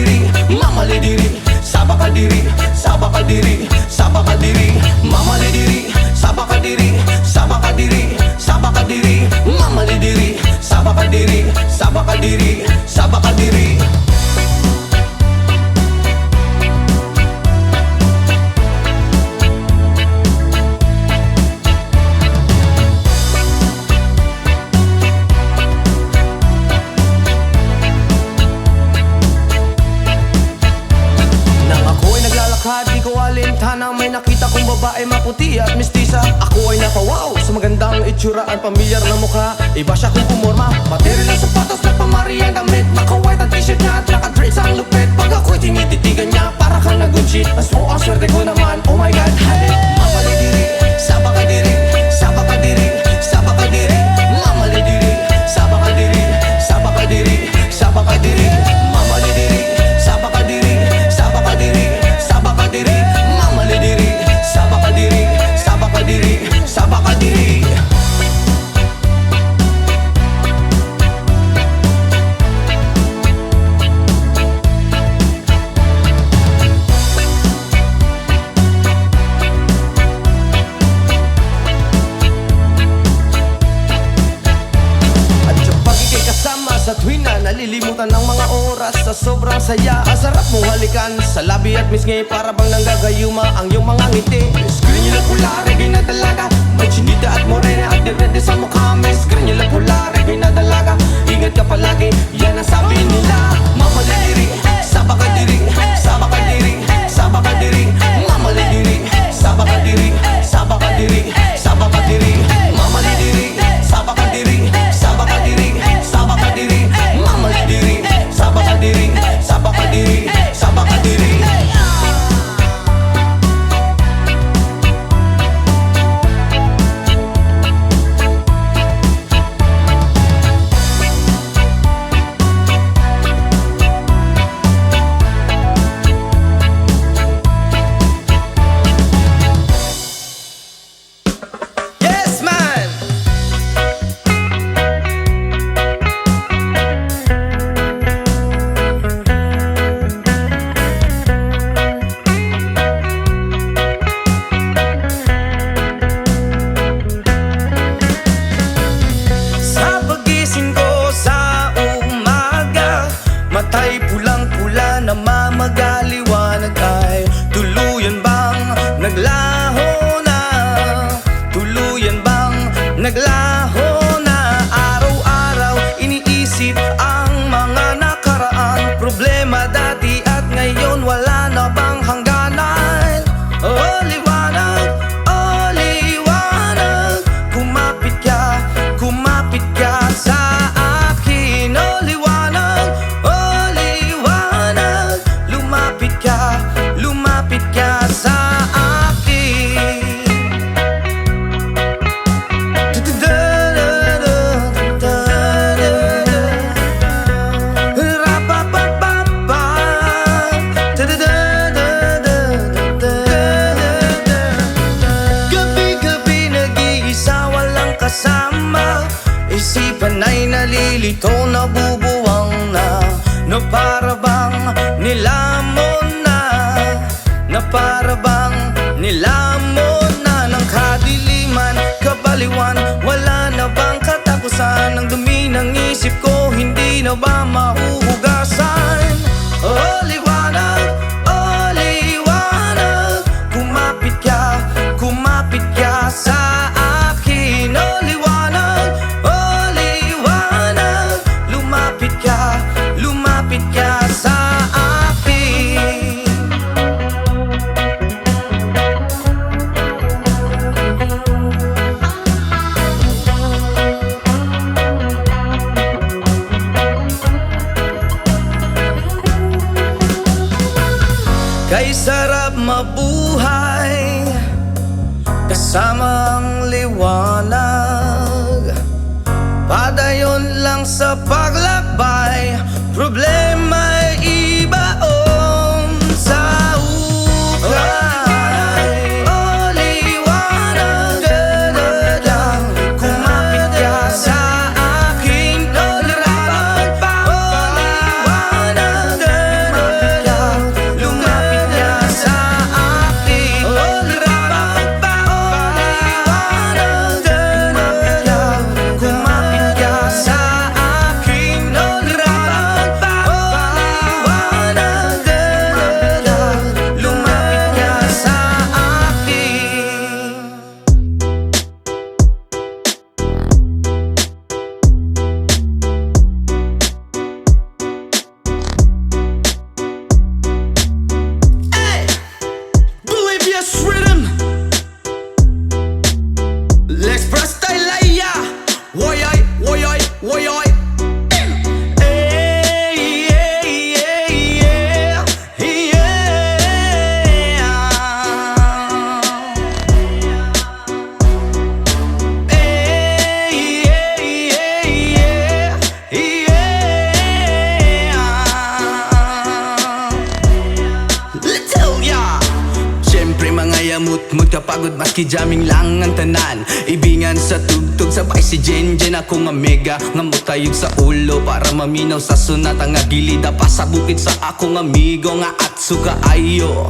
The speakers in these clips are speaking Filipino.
diri, mama le diri, sabaka diri, sabaka diri, sabaka diri, mama le diri, sabaka diri, sabaka diri, sabaka diri, mama le diri, sabaka diri, sabaka diri, sabaka diri. Di ko alintana, may nakita kong babae maputi at mistisa. Ako ay napawaw sa magandang itsura at pamilyar na mukha. Iba siya kung pumorma, material ng sapatos na pamari ang damit. Naka-white ang t-shirt niya at naka-drapes ang lupit. Pag ako'y tinititigan niya, para kang nag-good-shit. Mas mo ang swerte ko naman, oh my god, hey! Mama le diri, sabaka diri, sabaka diri, sabaka diri, mama le diri, sabaka diri, sabaka diri, sabaka diri, mama le diri, sabaka diri, sabaka diri, sabaka diri, mama le diri, sabaka diri, sabaka diri, sabaka diri. Sa tuwing na nalilimutan ng mga oras sa sobrang saya. Ang sarap mong halikan sa labi at misngi, para bang nanggagayuma ang iyong mga ngiti. Screen nyo lang pula, reggae na dalaga, may chinita at morena at direde sa mukha. May screen nyo lang pula, reggae na dalaga, ingat ka palagi, yan ang sabi nila. Mama le diri, sabaka diri, sabaka diri, sabaka diri, mama le diri, sabaka diri, sabaka diri, sabaka diri, mama le diri, sabaka diri, sabaka diri, sabaka diri, mama le diri, sabaka diri, sabaka diri, sabaka diri. Matay pulang-pula na mamagaliwanag ay tuluyan bang naglaho na? Tuluyan bang naglaho na? Araw-araw iniisip ang mga nakaraan, problema dati at ngayon, wala na bang hangganan? Oh liwanag, kumapit ka sa akin. Oh liwanag, lumapit ka sa akin. Gabi-gabi nag-iisa, walang kasama, isipan ay nalilito, nabubuwang na para bang nilamon na para bang nilamon na ng kadiliman, kabaliwan. Wala na bang katapusan? Ang dumi ng isip ko, hindi na ba mahuhugasan? Oh liwanag, kumapit ka sa akin. Oh liwanag, lumapit ka sa akin. Kay sarap mabuhay kasama ang liwanag, padayon lang sa paglakbay, problema'y ibaon sa ukay. Oh liwanag, kumapit ka sa akin. Oh liwanag, amot-mot kapagod maski jamming lang ang tanan. Ibingan sa tugtog sabay si Jenjen ako nga mega nga mutayog sa ulo para maminaw sa sunat ang agilida pa sa bukid sa akong amigo nga atso kaayo.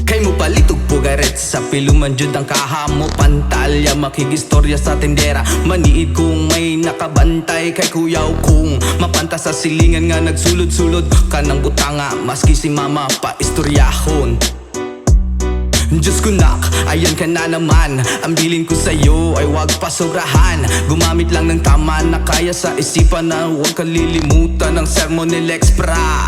Kay mo palitog pugaret sa piluman jud ang kahamo pantalya makigistorya sa tendera maniid kung may nakabantay kay kuyaw kung mapanta sa silingan nga nagsulod-sulod kanang butanga maski si mama pa istoryahon. Diyos ko nak, ayan ka na naman. Ang bilin ko sa'yo ay wag pasobrahan. Gumamit lang ng tama na kaya sa isipan na huwag kalilimutan ng sermon ni Lex Pra.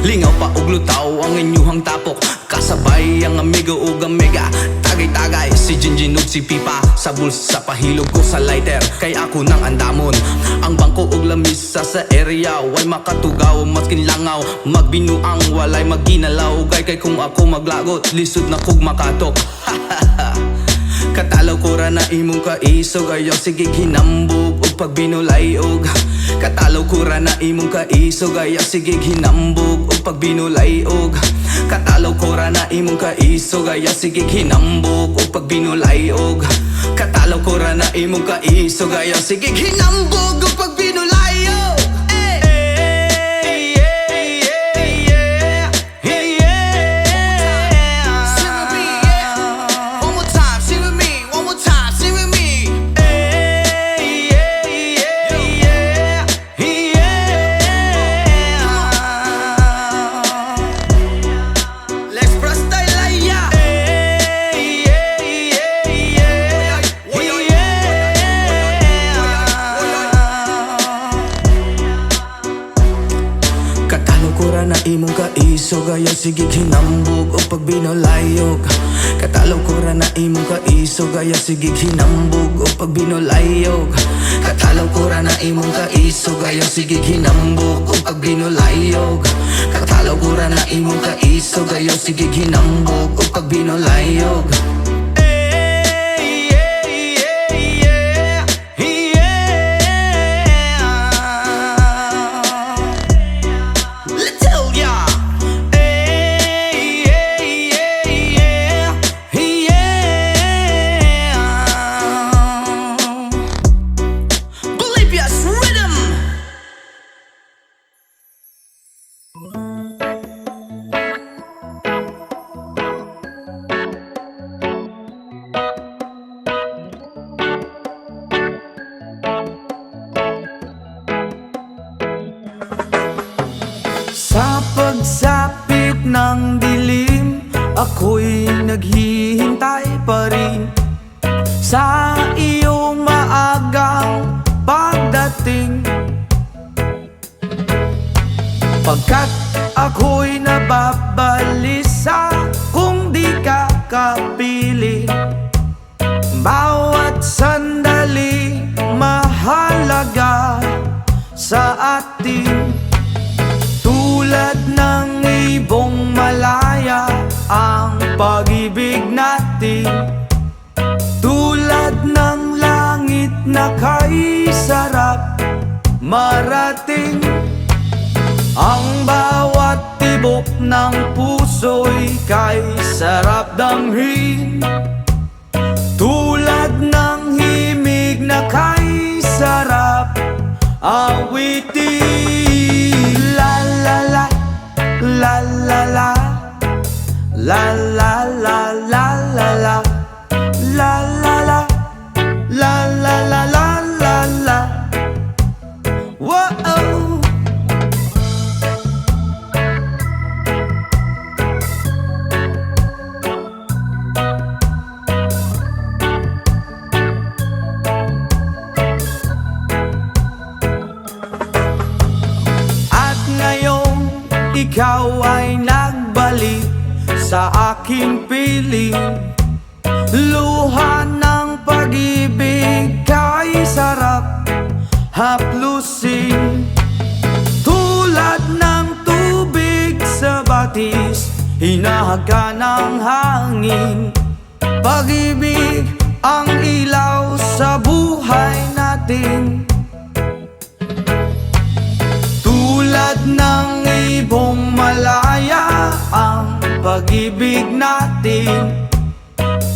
Lingaw pa og lutaw ang inyuhang tapok kasabay ang amigo ug amiga tagay-tagay si Jinjin ug si Pipa sa bulsa pahilog ko sa lighter kay ako nang andamon ang bangko ug lamisa sa area way makatugaw maskin langaw magbinuang walay maginalaw kay kung ako maglagot lisod na kog makatok. Katalaw ko ra na imong kaisog ayaw sige hinambog ug pagbinulayog. Katalaw ko ra na imong kaisog ayaw sige hinambog ug pagbinulayog. Katalaw ko ra na imong kaisog ayaw sige hinambog ug pagbinulayog. Katalaw ko ra na imong kaisog ayaw sige hinambog ug pagbinulayog. Na imong kaisog ayaw sige hinambog o pagbinulayog. Katalaw ko ra na imong kaisog ayaw sige hinambog o pagbinulayog. Katalaw ko ra na imong kaisog ayaw sige hinambog o pagbinulayog. Katalaw ko ra na imong kaisog ayaw sige hinambog o pagbinulayog. Sa pagsapit ng dilim, ako'y naghihintay pa rin sa iyong maagang pagdating. Pagkat ako'y nababalisa kung di ka kapiling. Bawat sandali mahalaga sa atin. Tulad ng ibong malaya ang pag-ibig natin. Tulad ng langit na kay sarap marating. Ang bawat tibok ng puso'y kay sarap damhin. Tulad ng himig na kay sarap awitin. La la la, la la la, la la la la la la, la la la, la la la la la la. Whoa. Ikaw ay nagbalik sa aking piling. Luha ng pag-ibig kay sarap haplusin. Tulad ng tubig sa batis, hinahaga ng hangin. Pag-ibig ang ilaw sa buhay natin. Tulad ng ibong malaya ang pag-ibig natin.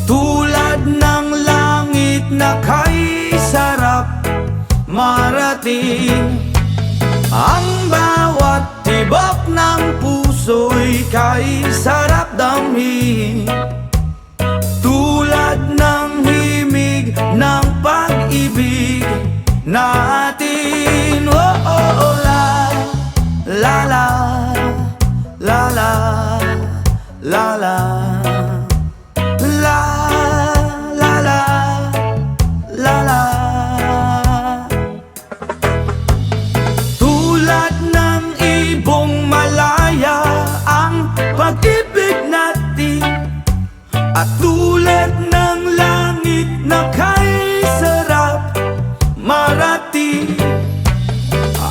Tulad ng langit na kay sarap marating. Ang bawat tibok ng puso'y kay sarap damhin. Tulad ng himig ng pag-ibig natin. Oh, oh, oh, la, la, la, la, la, la, la. La, la, la, la, la. Tulad ng ibong malaya ang pag-ibig natin. At tulad ng langit na kay sarap marating.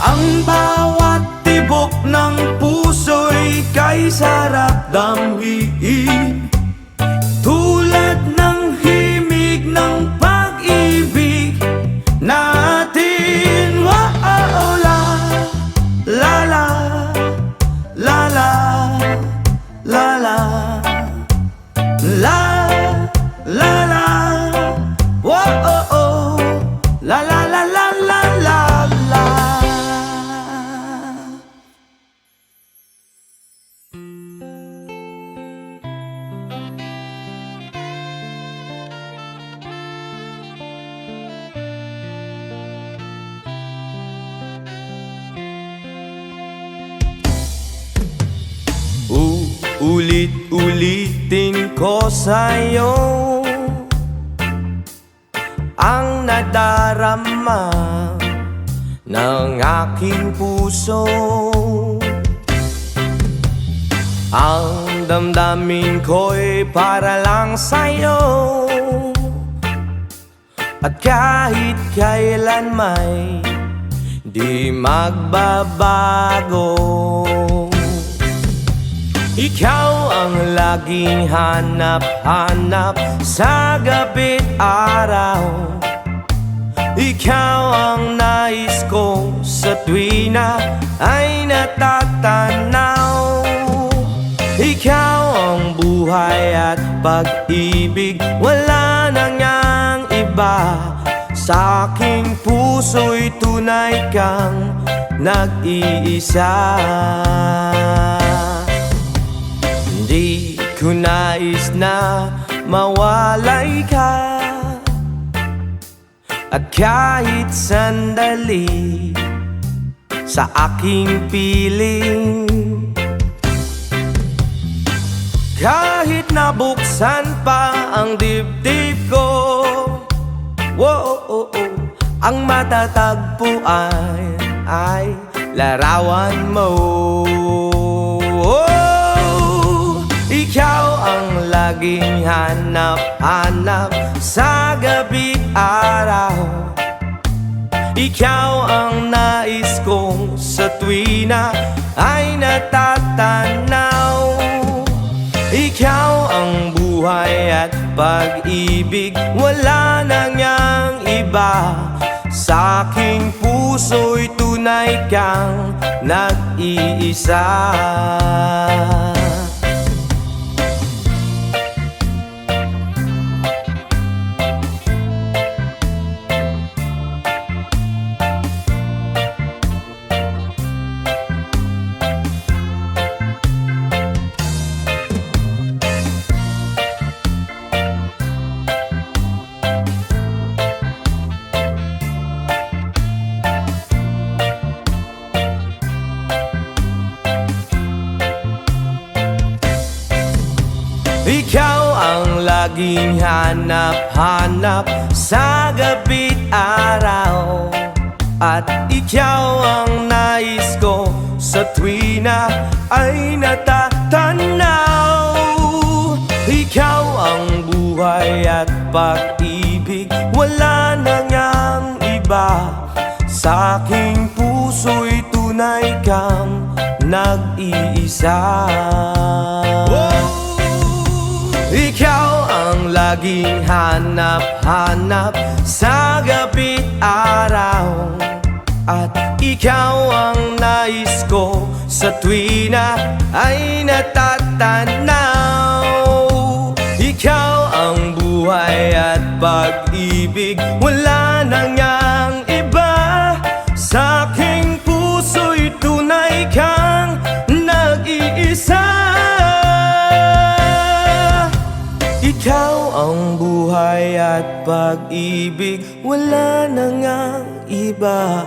Ang bawat tibok ng puso'y kay sarap damhin. Tulad ng himig ng pag-ibig natin. Oh, oh, oh, la, la, la, la, la, la, la, la, la, la. Oh, oh, oh, la, la, la, la, la, la, la. Ulit-ulitin ko sa'yo ang nadarama ng aking puso. Ang damdamin ko'y para lang sa'yo. At kahit kailan may di magbabago. Ikaw ang laging hanap-hanap sa gabi't araw. Ikaw ang nais ko sa tuwina ay natatanaw. Ikaw ang buhay at pag-ibig, wala na ngang iba. Sa aking puso'y tunay kang nag-iisa. Di ko nais na mawalay ka. At kahit sandali sa aking piling, kahit nabuksan pa ang dibdib ko, oh, oh, oh, ang matatagpuan ay larawan mo. Ikaw ang laging hanap-hanap sa gabi't araw. Ikaw ang nais kong sa tuwina ay natatanaw. Ikaw ang buhay at pag-ibig, wala na ngang iba. Sa aking puso'y tunay kang nag-iisa. Ikaw ang laging hanap-hanap sa gabi't araw. At ikaw ang nais ko sa tuwina ay natatanaw. pag-ibig, wala na ngang iba. Sa aking puso'y tunay kang nag-iisa. Ikaw ang laging hanap-hanap sa gabi't araw, at ikaw ang nais ko sa tuwi na ay natatanaw. Ikaw ang buhay at pag-ibig, wala na ngang iba. Sa aking puso'y tunay kang nag-iisa. Ikaw ang buhay at pag-ibig, wala na ngang iba.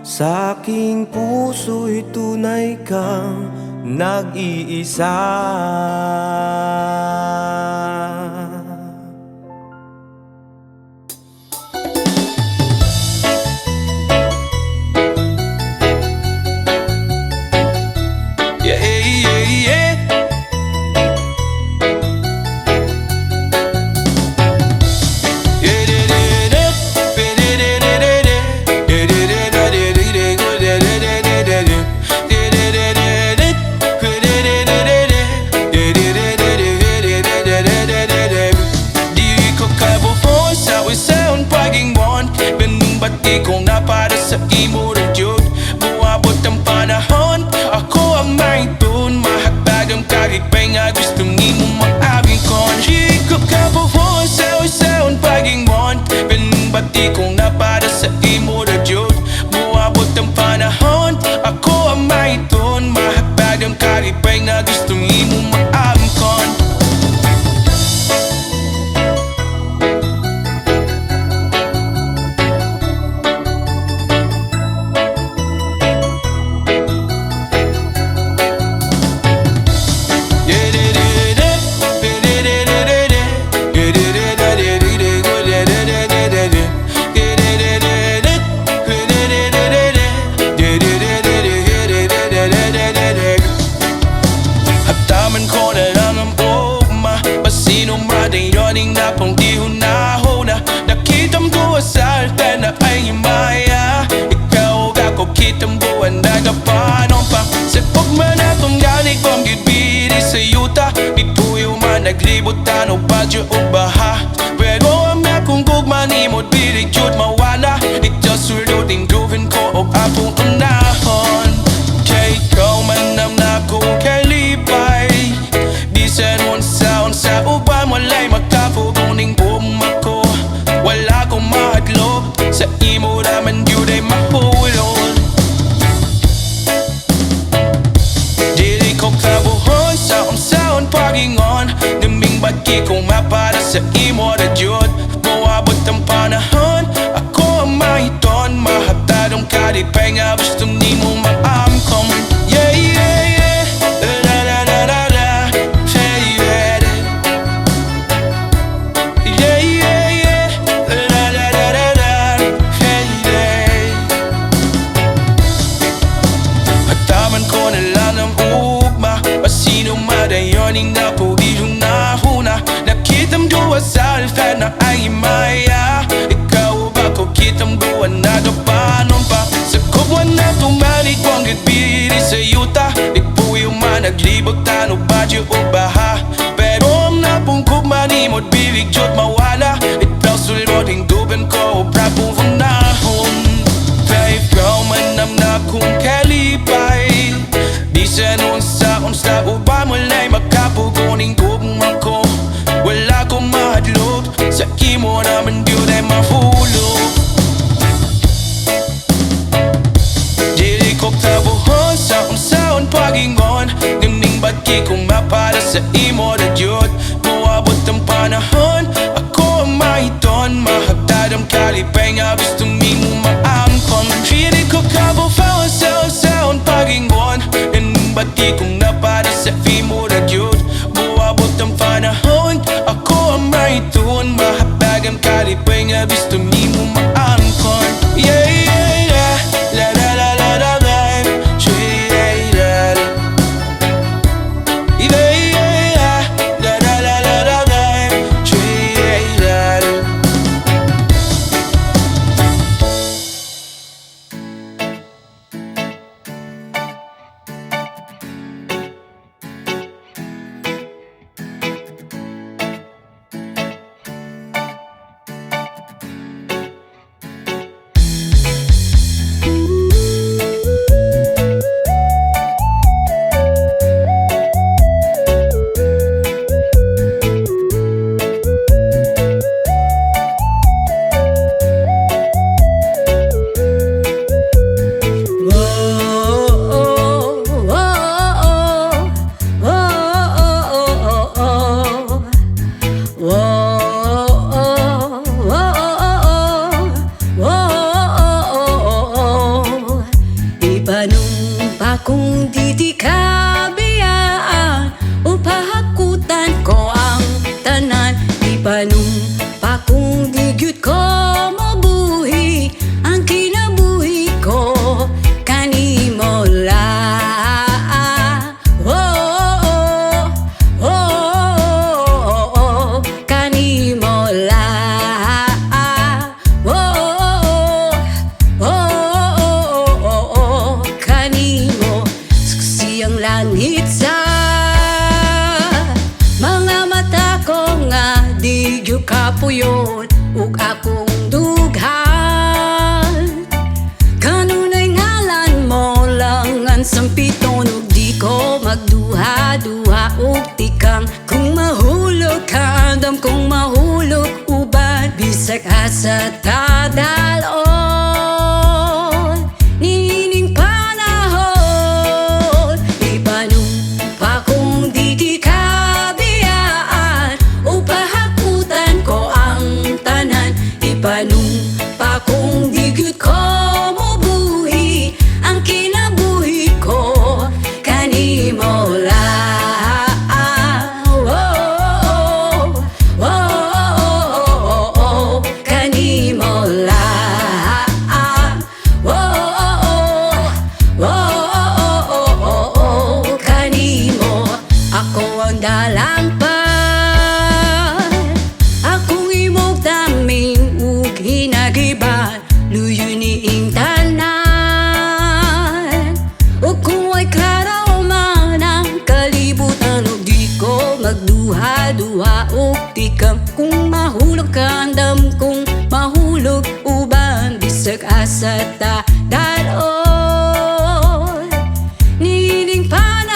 Sa aking puso'y tunay kang nag-iisa. Yeah, yeah, yeah. Kung na para sa imo rin yun, buwabot ang panahon, ako ang may tun. Mahagdag ang kagigpay nga gusto nimo maabing kon. Di ko kabuhon sa isaon pagingmon, pinbati kung na para sa imo rin yun, buwabot ang panahon, ako ang may tun. Mahagdag ang kagigpay nga gusto nimo maabing kon. Nakitam ko asal na ay maya. Ikaw ako kitam ko ang nagapanon pa. Sa pagman atong ganig kong gibiri sa yuta, ituyo man naglibutan o badyo o baha. Pero ang akong gugman imod birig yun mawala. Ito sulutin groovin ko o apong unahon. Kaya ikaw man ang nakong kalipay, di sa nun sa uban walay magkapuguning umako. Wala kong mahadlok sa imo raman yun ay mahulol. Dili ko kabuhon sa unsaon pagingon, naming bagi kong mapara sa imo na yun. Buwabot ang panahon, ako ang mahiton. Mahatadong kalipay nga gusto nimo maamkom. Yeah, yeah, yeah. La la la la la. Yeah, yeah. Yeah, yeah, yeah. La la la la la. Yeah, yeah. Hataman ko na lang ang ugma, pasino madayoning na po iyong nahuna. Nakitam ko asal na ay maya. Ikaw ba ko kitam ko ang nagapanon pa. Sa kubwan na tumanig ko ang gitbiri sa yuta, ikpuyo man naglibot tanong badyo o baha. Pero ang napungkog manimod bilig jod mawala. Itaw suloding dugan ko o prapong funahon. Kaya ikaw man ang nakong kalipay, di sa nun sa unsa uba mulay magkapuguning gugmang ko. Wala kong mahadlok sa imo naman yun ay mahulog. Dili ko kabuhon sa unsaon pagingon, ganing bagi kong mapara sa imo na yun. Buwabot ang panahon, ako ang mahiton. Mahagdad ang kalipay nga gusto nimo maamkon. Dili ko kabuhon sa unsaon pagingon, ganing bagi kong napara sa imo na yun. Buwabot ang panahon, ako ang mahiton. Mahagdad ang kalipay nga gusto nimo maamkon. Yeah, yeah, yeah. La la la la la la. Yeah, yeah, yeah. Yeah, yeah, yeah. La la la la la la. Yeah, yeah, yeah. langit sa mga mata ko nga di gyud kapuyot ug akong dughan. Kanunay ngalan mo lang ang sampiton ug di ko magduha-duha ug tikang kung mahulog ka andam kung mahulog uban bisag asa tadalon nining panahon ipanong pa kung di ka biyaan upahakutan ko ang tanan ipanong pa kung di gyud ko mobuhi ang kinabuhi ko kanimo lang. Dalang pa akong imong daming ug hinagiban luyo niing tanan ug kung ay klaro man ang kalibutan ug di ko magduha-duha ug tikam kung mahulog ka andam kung mahulog uban bisag asa ta daron nining panahon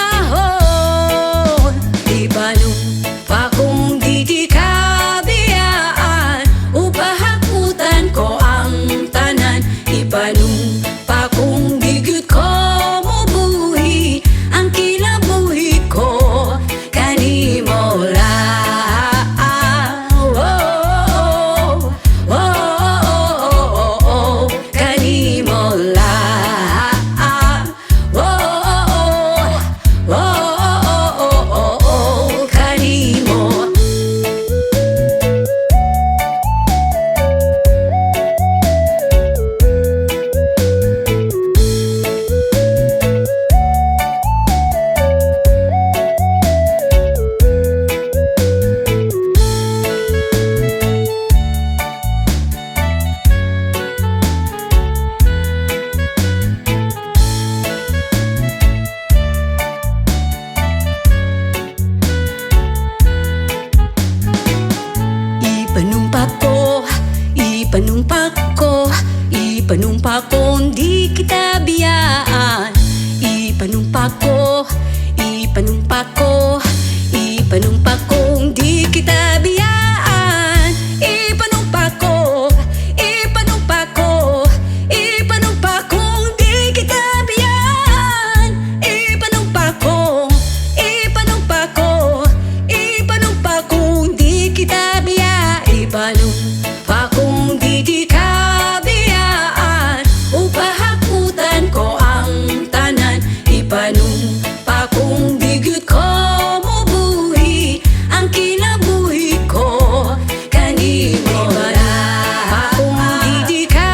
ipanong pa kung di ka biyaan upahakutan ko ang tanan ipanong pa kung di gyud ko mobuhi ang kinabuhi ko kanimo lang. Kanimo lang. Kanimo. Ipanumpa ko di kita biyaan ipanumpa ko di kita biyaan ipanumpa ko di kita biyaan ipanumpa ko di kita biyaan ipanumpa kung di ka biyaan upahakutan ko ang tanan ipanumpa kung di gyud ko mobuhi ang kinabuhi ko kanimo lang. Kung di ka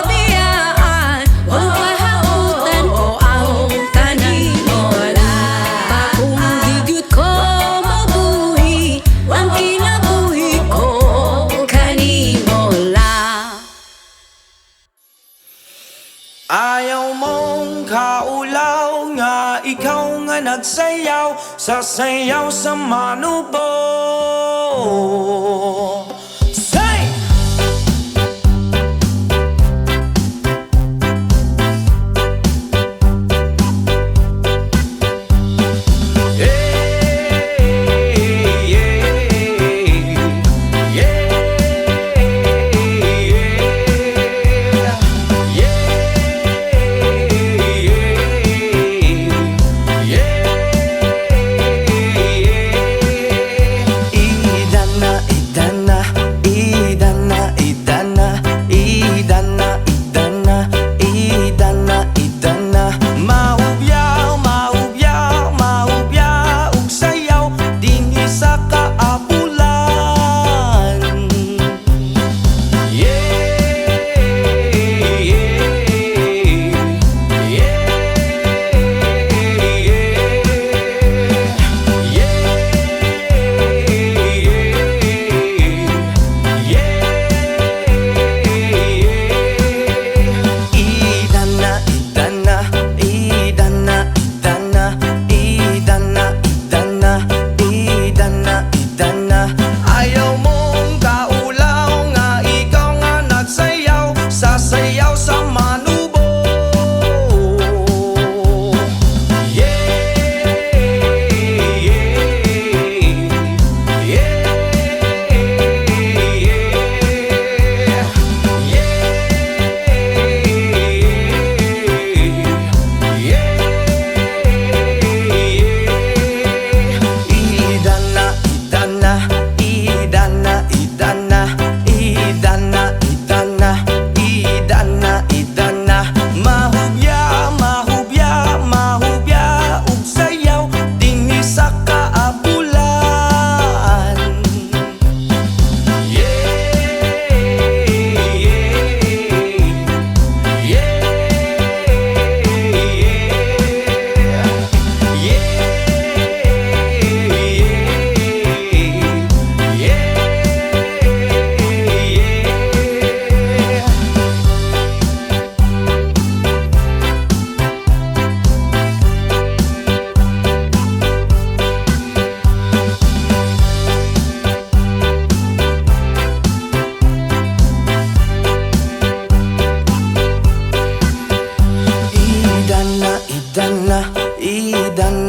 biyaan upahakutan ko ang tanan ipanumpa kung di gyud ko mobuhi ang kinabuhi ko kanimo lang. Ayaw mong kaulaw nga ikaw nga nagsayaw sa sayaw sa manubo. Say!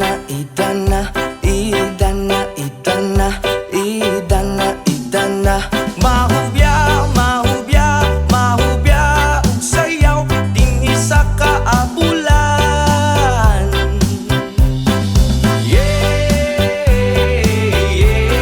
idana, idana, idana, idana, idana, idana. Mahubya, mahubya, mahubya, ug sayaw dinhi sa kaabulan. Yeah, yeah,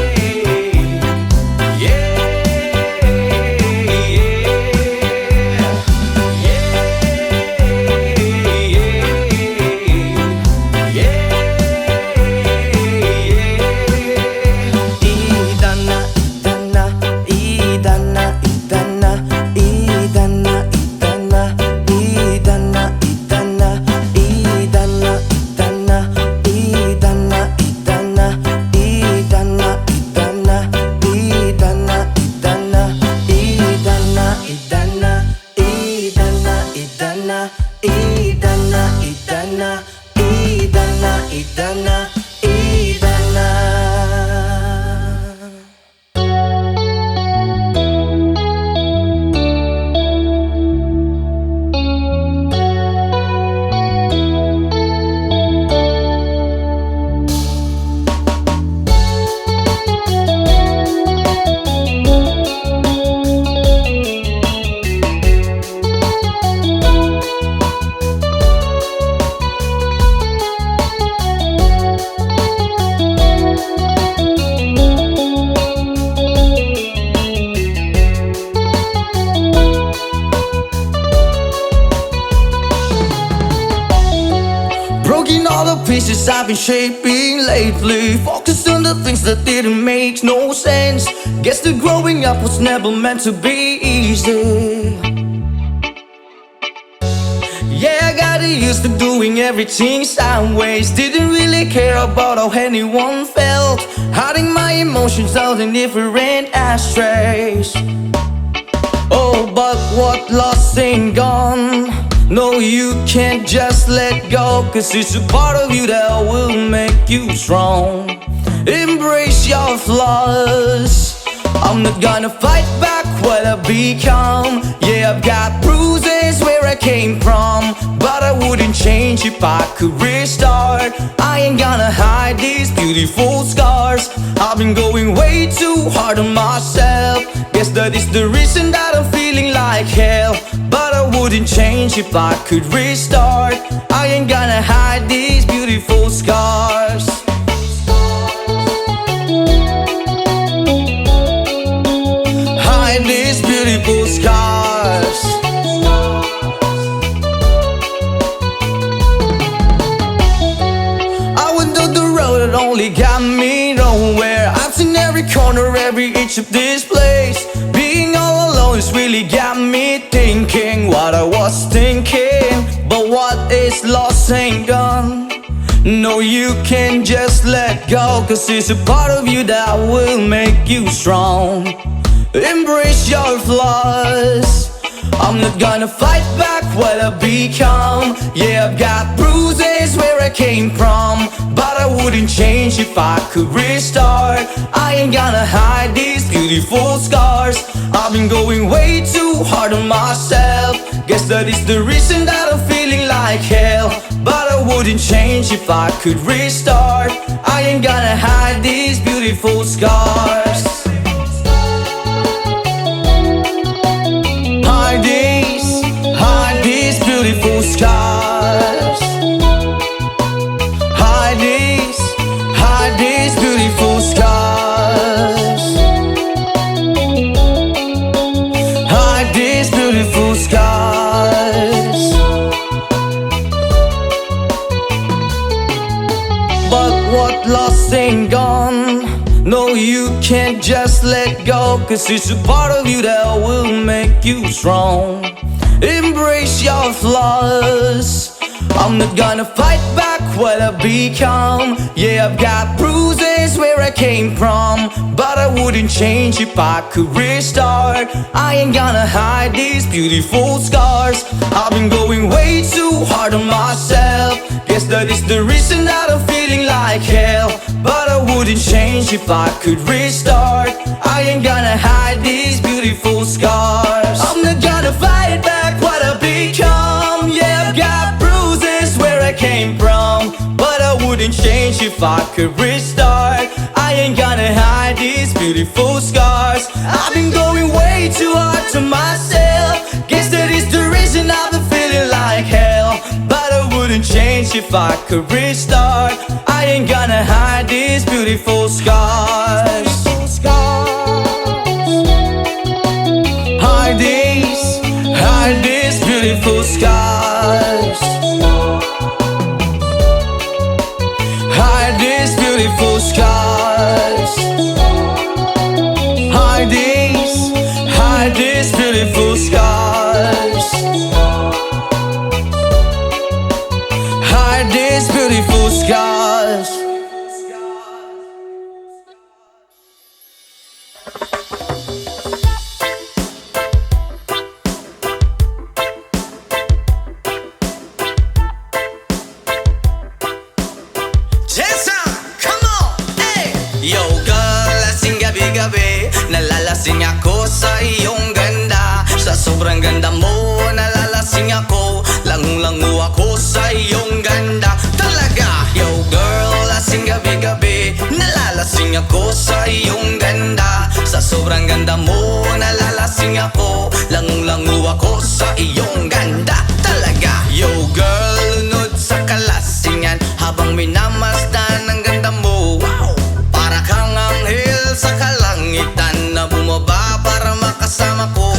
idana, idana. Broken all the pieces I've been shaping lately. Focused on the things that didn't make no sense. Guess that growing up was never meant to be easy. Yeah, I got used to doing everything sideways. Didn't really care about how anyone felt. Hiding my emotions out in different ashtrays. Oh, but what lost ain't gone. No, you can't just let go, 'cause it's a part of you that will make you strong. Embrace your flaws. I'm not gonna fight back what I've become. Yeah, I've got bruises where I came from, but I wouldn't change if I could restart. I ain't gonna hide these beautiful scars. I've been going way too hard on myself. Guess that is the reason that I'm feeling like hell, but I wouldn't change if I could restart. I ain't gonna hide these beautiful scars. Hide these beautiful scars. I went down the road that only got me nowhere. I've seen every corner, every inch of this place. Being all alone has really got me thinking what I was thinking. But what is lost ain't gone. No, you can't just let go, 'cause it's a part of you that will make you strong. Embrace your flaws. I'm not gonna fight back what I've become. Yeah, I've got bruises where I came from, but I wouldn't change if I could restart. I ain't gonna hide these beautiful scars. I've been going way too hard on myself. Guess that is the reason that I'm feeling like hell, but I wouldn't change if I could restart. I ain't gonna hide these beautiful scars. Hide these beautiful scars. Hide these beautiful scars. Hide these beautiful scars. But what lost ain't gone. No, you can't just let go, 'cause it's a part of you that will make you strong. Embrace your flaws. I'm not gonna fight back what I've become. Yeah, I've got bruises where I came from, but I wouldn't change if I could restart. I ain't gonna hide these beautiful scars. I've been going way too hard on myself. Guess that is the reason that I'm feeling like hell, but I wouldn't change if I could restart. I ain't gonna hide these beautiful scars. I'm not gonna fight back what I've become. Yeah, I've got bruises where I came from, but I wouldn't wouldn't change if I could restart. I ain't gonna hide these beautiful scars. I've been going way too hard to myself. Guess that is the reason I've been feeling like hell. But I wouldn't change if I could restart. I ain't gonna hide these beautiful scars. Hide these beautiful scars. Hide these beautiful scars. Hide these beautiful scars. Hide these beautiful scars. Jason, come on, hey! Yo girl, lasing gabi-gabi. Nalalasing ako sa iyong ganda. Sa sobrang ganda mo, nalalasing ako. Langung-langu ako sa iyong ganda. Talaga, yo girl, lasing gabi-gabi. Nalalasing ako sa iyong ganda. Sa sobrang ganda mo, nalalasing ako. Langung-langu ako sa iyong ganda. Talaga, yo girl, lunod sa kalasingan habang minamasdan ang ganda mo. Wow! Para kang anghel sa kalangitan na bumaba para makasama ko.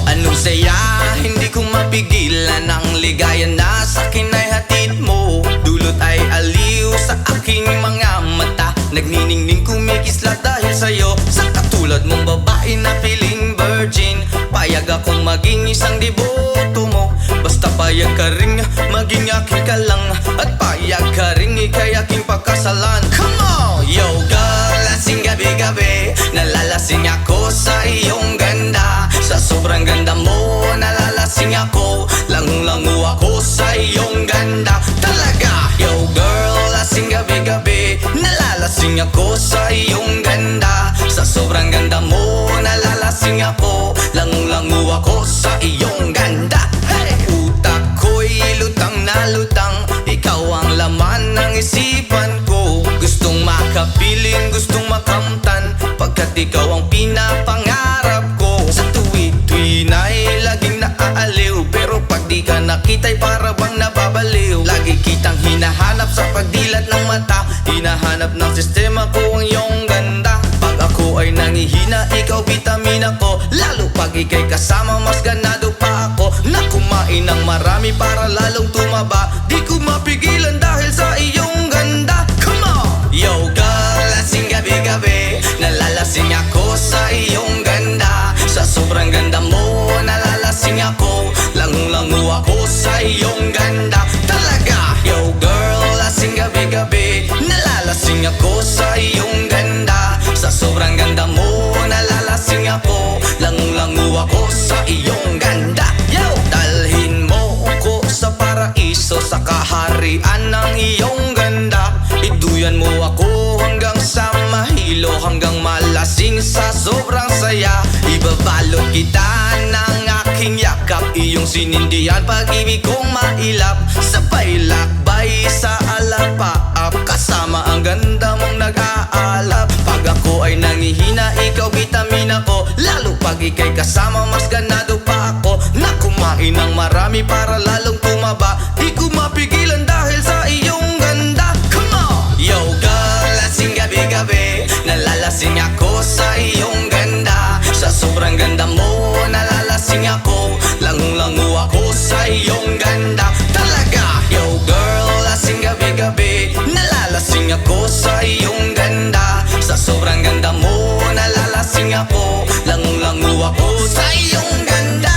Anong saya, hindi ko mapigilan ang ligaya na sa akin ay hatid mo. Dulot ay aliw sa aking mga mata. Nagniningning kumikislat dahil sa'yo. Sa katulad mong babae na feeling virgin, payag akong maging isang deboto mo. Basta payag ka rin maging aking ka lang. At payag ka rin ikay aking pagkasalan. Come on! Yo girl, lasing gabi-gabi. Nalalasing ako sa iyong ganda. Sa sobrang ganda mo, nalalasing ako. Langung-langu ako sa iyong ganda. Talaga, yo girl, lasing gabi-gabi. Nalalasing ako sa iyong ganda. Sa sobrang ganda mo, nalalasing ako. Langung-langu ako sa iyong ganda. Hey! Utak ko'y lutang na lutang. Ikaw ang laman ng isipan ko. Gustong makapiling, gustong makamtan, pagkat ikaw ang pinapangarap ko. Sa tuwi-tuwi na'y laging naaaliw, pero pag di ka nakita'y para bang nababaliw. Lagi kitang hinahanap sa pagdilat ng mata. Hinahanap ng sistema ko ang iyong ganda. Pag ako ay nangihina, ikaw vitamina ko. Lalo pag ika'y kasama, mas ganado pa ako. Na kumain ng marami para lalong tumaba. Di ko mapigilan dahil sa iyong ganda. Come on! Yo girl, lasing gabi-gabi. Nalalasing ako sa iyong ganda. Sa sobrang ganda mo, nalalasing ako. Langung-langu ako sa iyong ganda. Talaga, yo girl, lasing gabi-gabi. Nalalasing ako sa iyong ganda. Sa sobrang ganda mo, nalalasing ako. Langung-langu ako sa iyong ganda. Yo, dalhin mo ko sa paraiso, sa kaharian ng iyong ganda. Iduyan mo ako hanggang sa mahilo, hanggang malasing sa sobrang saya. Ibabalot kita ng aking yakap, iyong sinindihan pag-ibig kong mailap. Sabay lakbay sa alapaap, kasama ang ganda mong nag-aalap. Pag ako ay nangihina, ikaw vitamina ko. Lalo pag ika'y kasama, mas ganado pa ako. Na kumain ng marami para lalong tumaba. Di ko mapigilan dahil sa iyong ganda. Come on! Yo girl, lasing gabi-gabi. Nalalasing ako sa iyong ganda. Sa sobrang ganda mo, nalalasing ako. Langung-langu ako sa iyong ganda. Talaga, yo girl, lasing gabi-gabi. Nalalasing ako sa iyong ganda. Sa sobrang ganda mo, nalalasing ako. Langung-langu ako sa iyong ganda.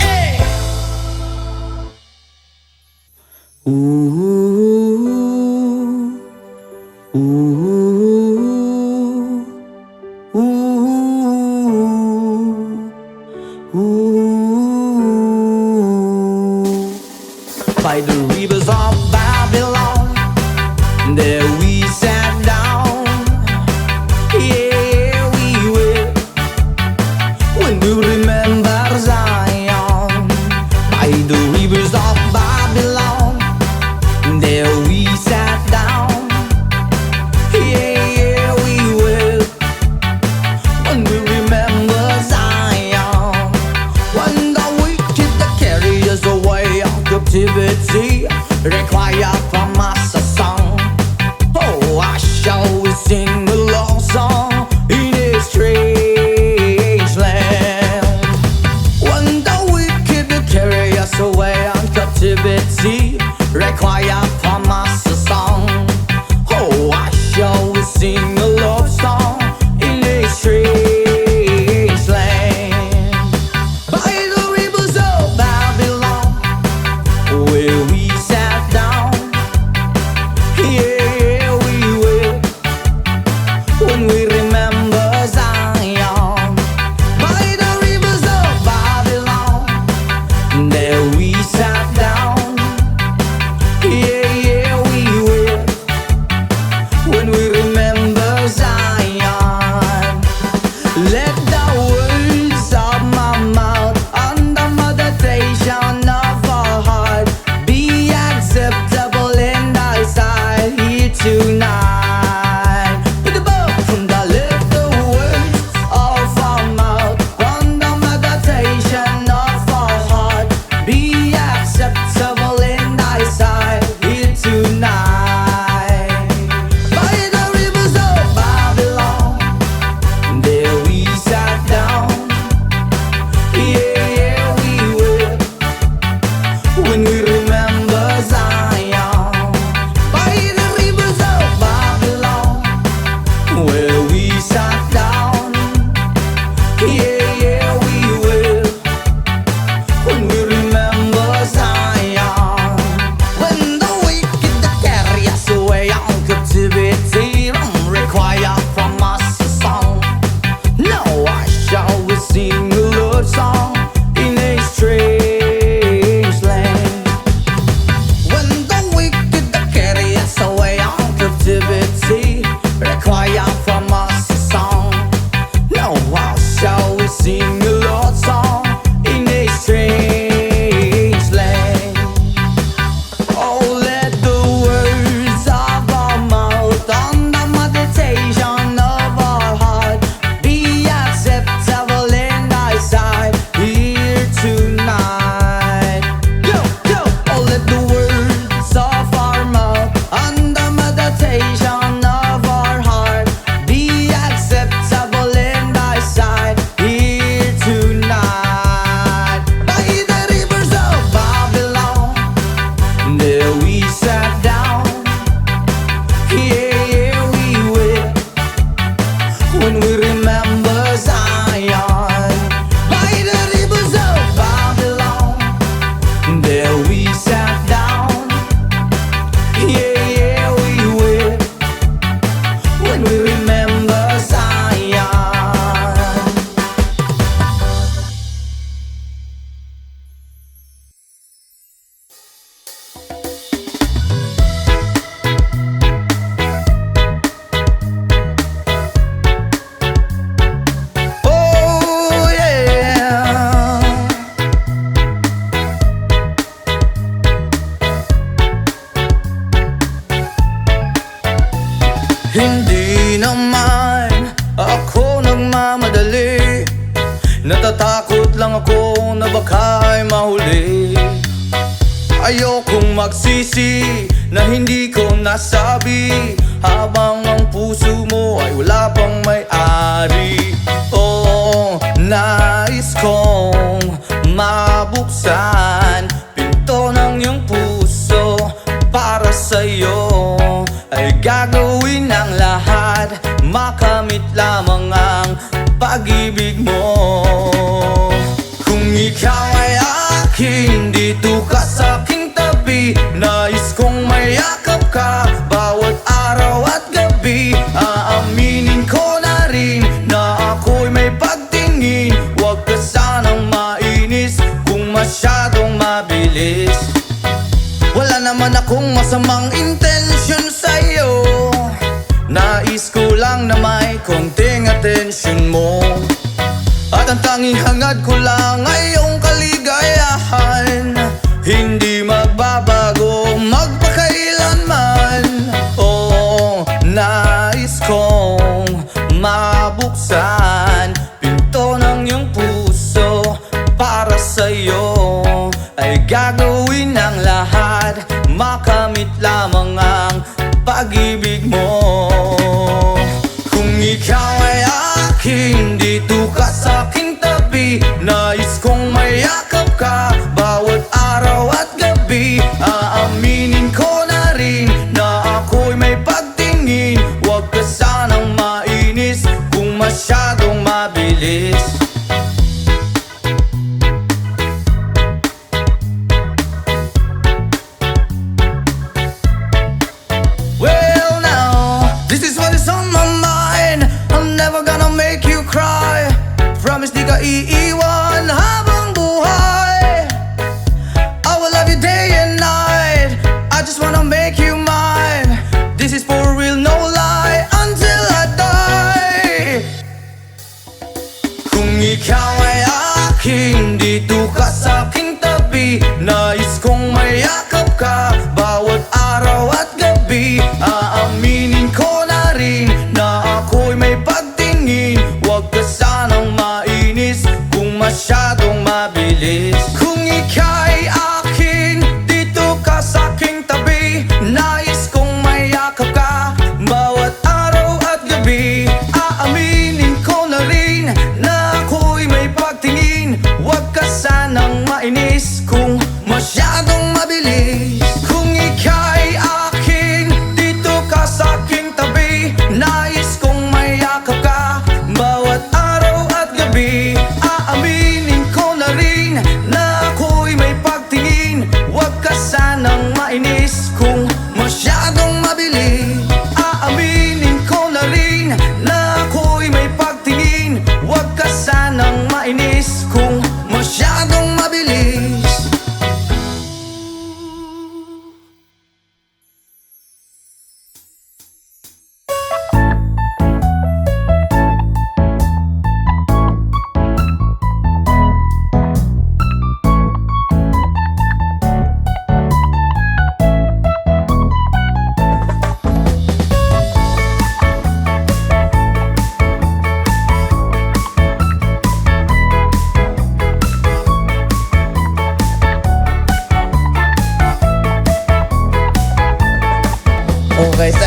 Eh! By the rivers of Babylon, there we sat down. Yeah, we will. When we remember Zion. By the rivers of Babylon, there we sat down. sensation of our heart be acceptable in thy sight here tonight. By the rivers of Babylon, there we sat down. Yeah, we will when we remember Zion. By the rivers of Babylon, there we sat down. Yeah, we will when we remember Zion. Oh yeah. Hindi naman ako nagmamadali, natatakot lang ako na baka'y mahuli. Ayokong magsisi na hindi ko nasabi, habang ang puso mo ay wala pang may-ari. Oo, nais kong mabuksan pinto ng iyong puso para sa'yo. Ay gagawin ang lahat, makamit lamang ang pag-ibig mo. Kung ikaw ay akin, dito ka sa aking tabi, nais kong mayakap ka bawat araw at gabi. Aaminin ko na rin na ako'y may pagtingin, huwag ka sanang mainis kung masyadong mabilis. Wala naman akong masamang intensyon sa'yo, nais ko lang na may konting atensyon mo. At ang tanging hangad ko lang ay iyong kaligayahan, hindi magbabago magpakailanman. Oo, nais kong mabuksan pinto ng iyong puso para sa'yo. Ay gagawin ang lahat, makamit lamang ang pag-ibig mo. Kung ikaw ay akin, dito ka sa aking tabi, nais kong mayakap ka bawat araw at gabi. Aaminin ko na rin na ako'y may pagtingin, huwag ka sanang mainis kung masyadong mabilis. Well now, this is what is on my mind. I'm never gonna make you cry. Promise di ka iiwan habang buhay. I will love you day and night. I just wanna make you mine. This is for real, no lie, until I die. Kung ikaw ay akin, dito ka sa aking tabi, nais kong mayakap ka bawat araw at gabi. Aaminin ko na rin na ako'y may pagtingin, huwag ka sanang mainis kung masyadong mabilis. Kung ika'y akin, dito ka sa aking tabi, nais kong mayakap ka bawat araw at gabi. Aaminin ko na rin na ako'y may pagtingin, huwag ka sanang mainis kung masyadong mabilis. Kung ika'y akin, dito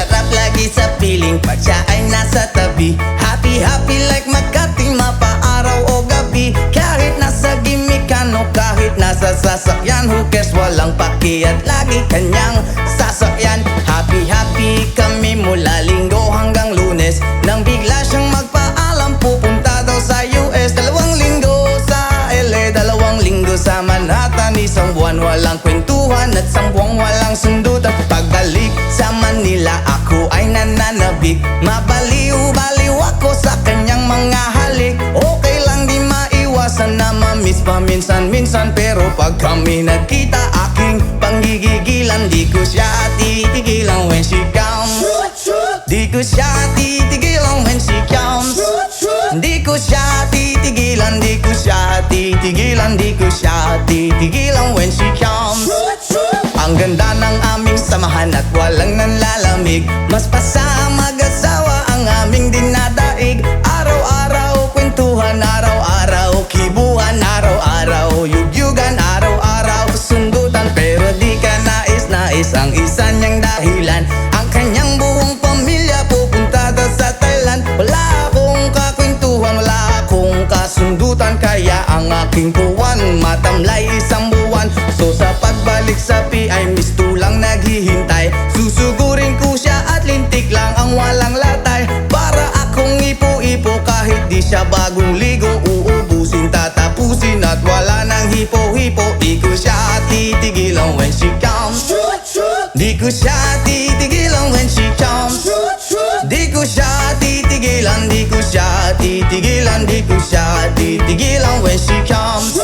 Sarap lagi sa piling pag siya ay nasa tabi. Happy happy like Makati, mapaaraw o gabi. Kahit nasa gimmikan o kahit nasa sasakyan, who cares, walang paki at lagi kanyang sasakyan. Happy happy kami mula Linggo hanggang Lunes, nang bigla siyang magpaalam pupunta daw sa US. 2 linggo sa LA, 2 linggo sa Manhattan. Isang buwan walang kwentuhan at 1 buwang walang sundutan. Pagbalik sa Manila ako ay nananabik. Mabaliw-baliw ako sa kanyang mga halik. Okay lang di maiwasan na ma-miss paminsan-minsan, pero pag kami nagkita aking panggigigilan. Di ko siya titigilan when she comes. Di ko siya titigilan when she comes. Di ko siya titigilan, di ko siya titigilan, di ko siya titigilan when she comes. Ang ganda ng aming samahan at walang nanlalamig. Mas pasa mag-asawa ang aming dinadaig. Araw-araw kwentuhan, araw-araw kibuhan, araw-araw yugyugan, araw-araw sundutan. Pero di ka nais-nais ang isa niyang dahilan. Ang kanyang buong pamilya pupunta daw sa Thailand. Wala akong kakwentuhan, wala akong kasundutan, kaya ang aking puwan matamlay 1 buwan. So sa pagbalik sa ay mistulang naghihintay. Susugurin ko siya at lintik lang ang walang latay. Para akong ipo-ipo kahit di siya bagong ligo. Uubusin, tatapusin at wala nang hipo-hipo. Di ko siya titigilan when she comes. Di ko siya titigilan when she comes. Di ko siya titigilan, di ko siya titigilan, di ko siya titigilan when she comes.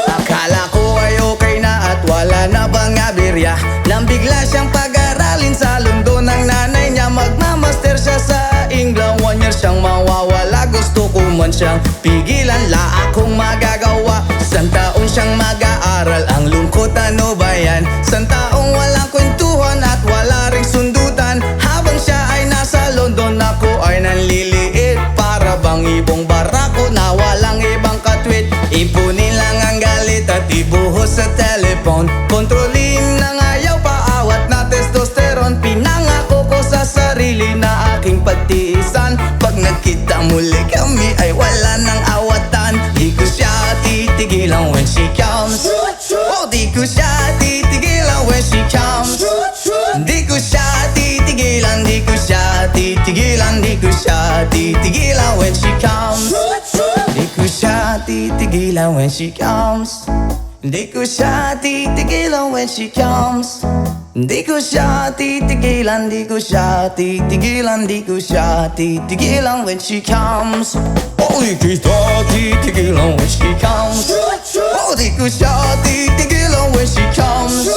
Akala ko ay okay na at wala na bang aberya, nang bigla siyang pag-aralin sa London ng nanay niya. Magmamaster siya sa England, 1 year siyang mawawala. Gusto ko man siyang pigilan, la akong magagawa. 1 taon siyang mag-aaral, ang lungkot ano ba yan? 1 taong walang kwentuhan at wala ring sundutan. Habang siya ay nasa London, ako ay nanliliit. Para bang ibong barako na walang ibang katwit. Ipunin lang ang galit at ibuhos sa telephone. Kontrolin ng ayaw, paawat na testosterone. Pinangako ko sa sarili na aking pagtiisan. Pag nagkita muli kami ay wala nang awatan. Di ko siya titigilan when she comes. Oh, di ko siya titigilan when she comes. Di ko siya titigilan, di ko siya titigilan, di ko siya titigilan when she comes. Di ko siya titigilan when she comes. Di ko siya titigilan when she comes. Di ko siya titigilan, di ko siya titigilan, di ko siya titigilan when she comes. Oh, di ko siya titigilan when she comes. Oh, di ko siya titigilan when she comes.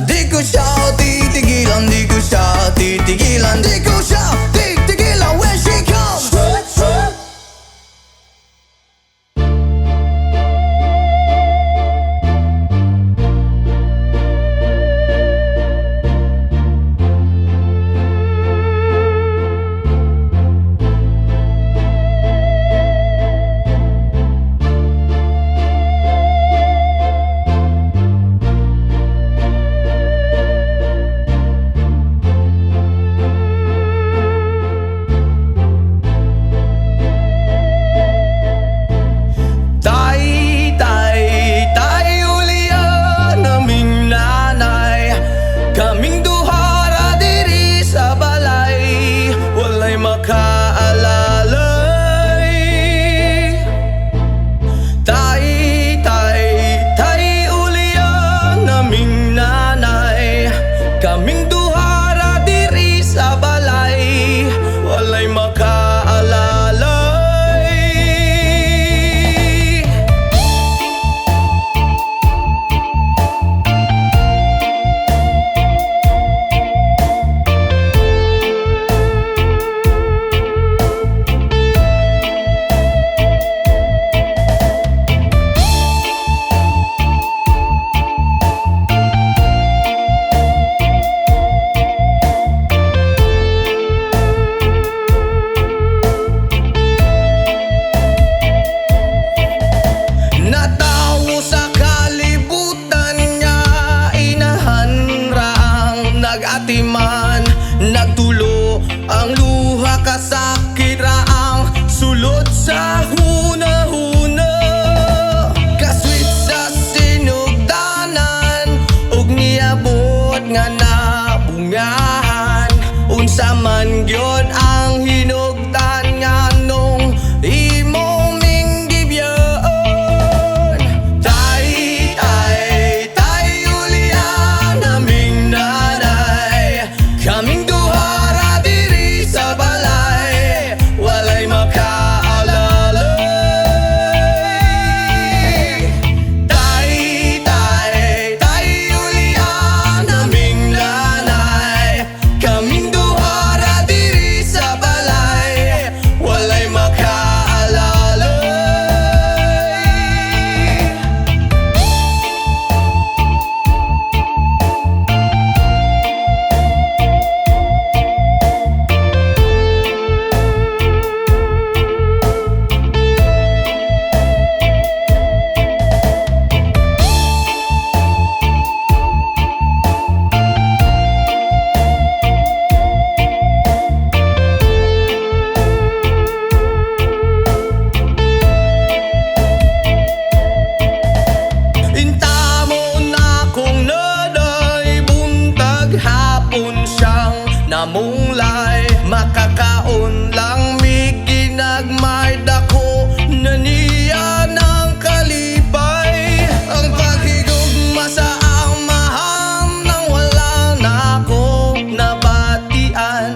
Di ko siya titigilan, di ko siya titigilan, di ko siya titigilan when she comes. ang luha kasakit ra ang sulod sa hunahuna. Kasweet sa sinugdanan ug niabot nga nabungahan. Unsa man gyud ang hinugdan nga nung imo ming gibyon. Tay, tay, tay, Julian, aming nanay, kaming duha ra diri sa balay, walay makaalalay. Tay, tay, tay, Julian, aming nanay, kaming duha ra diri sa balay, walay makaalalay. Intamo na kung naday buntag hapon siyang namunglay. Makakaon lang mi ginagmay dako na niya ng kalipay. Ang paghigugma sa amahan nang wala na akong nabatian.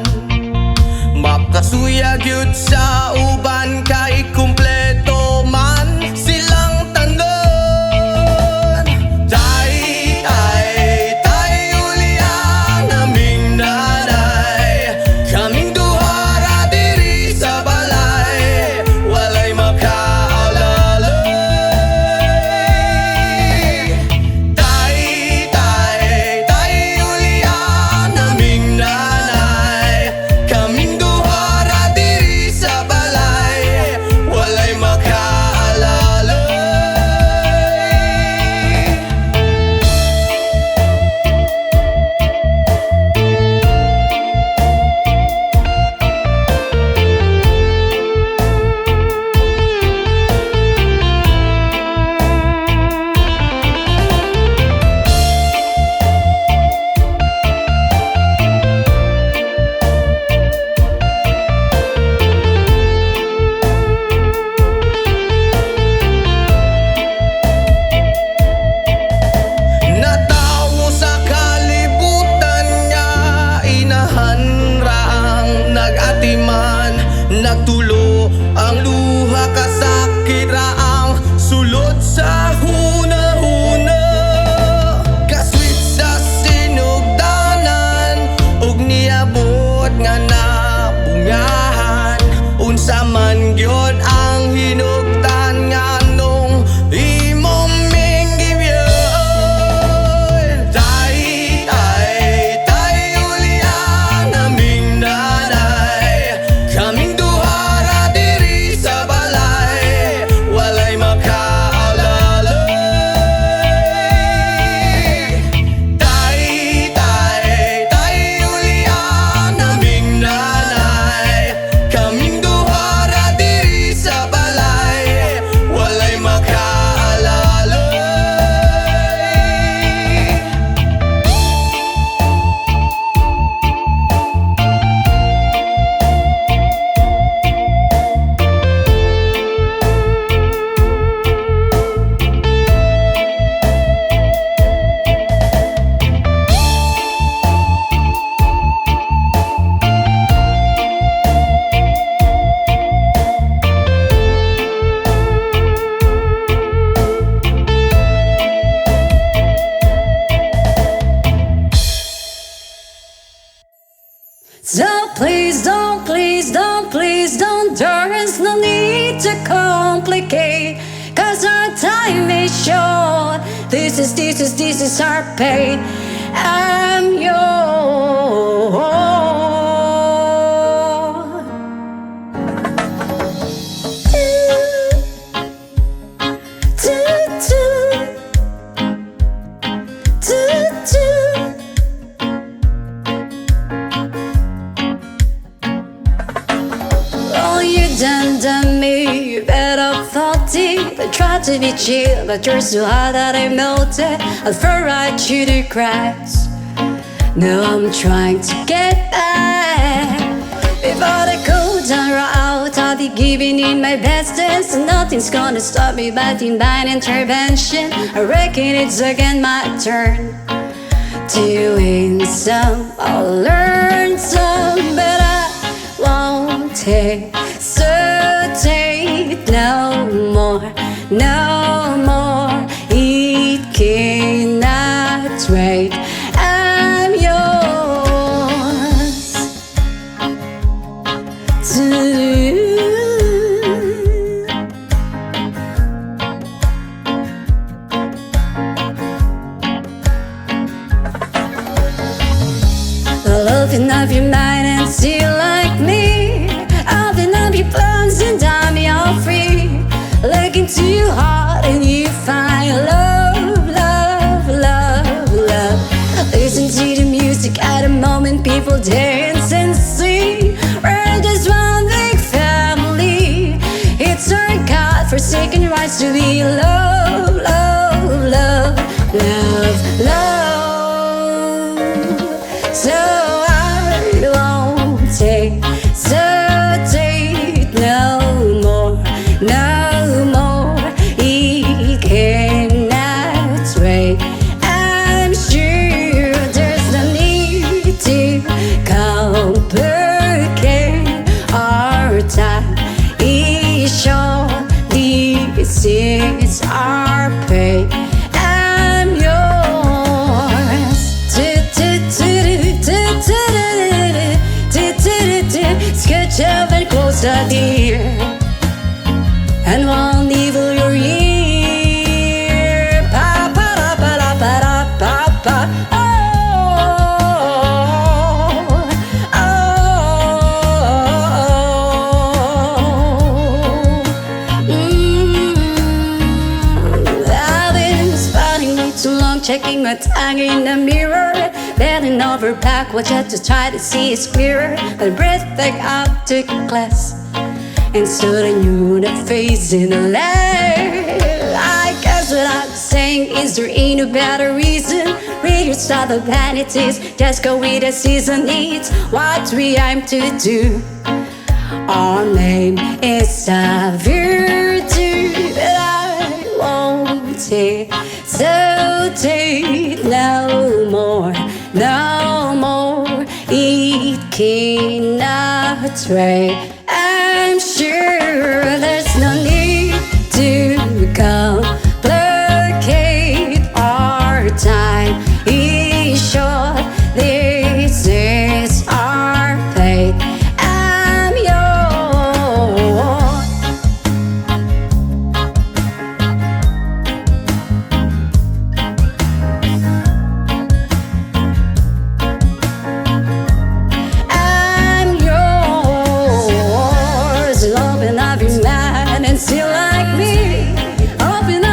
Makasuya gyud sa uban kay kumpleto man silang tanan. Tay, tay, tay, Julian, aming nanay, kaming duha ra diri sa balay, walay makaalalay. Tay, tay, tay, Julian, aming nanay, kaming duha ra diri sa balay, walay makaalalay. Natawo sa kalibutan nga inahan ra ang nag-atiman. Nagtulo ang luha kasakit ra ang sulod sa hunahuna. Kasweet sa sinugdanan ug niabot nga nabungahan. Unsa man gyud ang hinugdan nga nung imo ming gibyon. Tay, tay, tay, Julian, aming nanay, kaming duha ra diri sa balay, walay makaalalay. Tay, tay, tay, Julian, aming nanay, kaming duha ra diri sa balay, walay makaalalay. So please don't, please don't, please don't. There is no need to complicate, 'cause our time is short. This is our pain. I'm yours. done to me. Better faulty, but try to be chill. But you're so hot that I melted. I fell right through the cracks. Now I'm trying to get back. Before the cold run out, I'll be giving it my best dance. And nothing's gonna stop me by divine intervention. I reckon it's again my turn to win some, I'll learn some, but I won't hesitate no more, no more. It cannot wait. I'm yours to open up your mind and see like me. Open up your plans and time you're free. Look into your heart and you find love, love, love, love. Listen to the music at the moment, people dance and sing. We're just one big family. It's our God-forsaken rights to be love, love, love, love, love. So hesitate no more, no more. It cannot wait. I'm sure there's no need to complicate our time. It's short, this is our pay. I'm yours. Sketch up and closer, dear, and won't evil your ear. Pa pa da pa da pa da pa pa. I've been spotting me too long, checking my tongue in the mirror. Bending over backwards just to try to see it's clearer. But breath back up to class, and stood a new face in the light. I guess what I'm saying is there ain't no better reason. Real stop the vanities, just go with the season needs. What we aim to do, our name is a virtue, but I won't hesitate no more, no more. It cannot wait. I'm sure there's no need to complicate our time. It's short, this is our fate. I'm yours. I'm yours. Open up your mind and see like me. Open up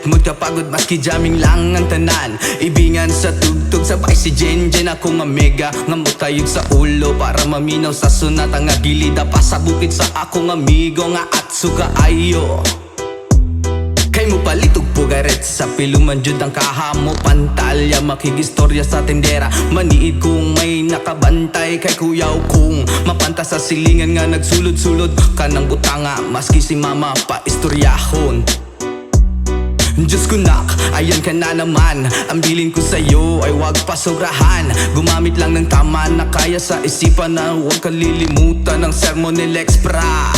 mood kapagod maski jamming lang ang tanan. Ibingan sa tugtog sabay si Jenjen akong amiga. Ngamot tayog sa ulo para maminaw sa sunat. Ang agilida pa sa bukid sa akong amigo nga atsuga ayo. Kay mo palitog pugaret sa piluman jud ang kahamo pantalya. Makigistorya sa tendera, maniid kung may nakabantay. Kay kuyaw kung mapanta sa silingan nga nagsulod-sulod ka ng butanga. Maski si mama pa istoryahon. Diyos ko nak, ayan ka na naman. Ang bilin ko sa'yo ay wag pasobrahan. Gumamit lang ng tama na kaya sa isipan. Na huwag kalilimutan ng sermon ni Lex Pra.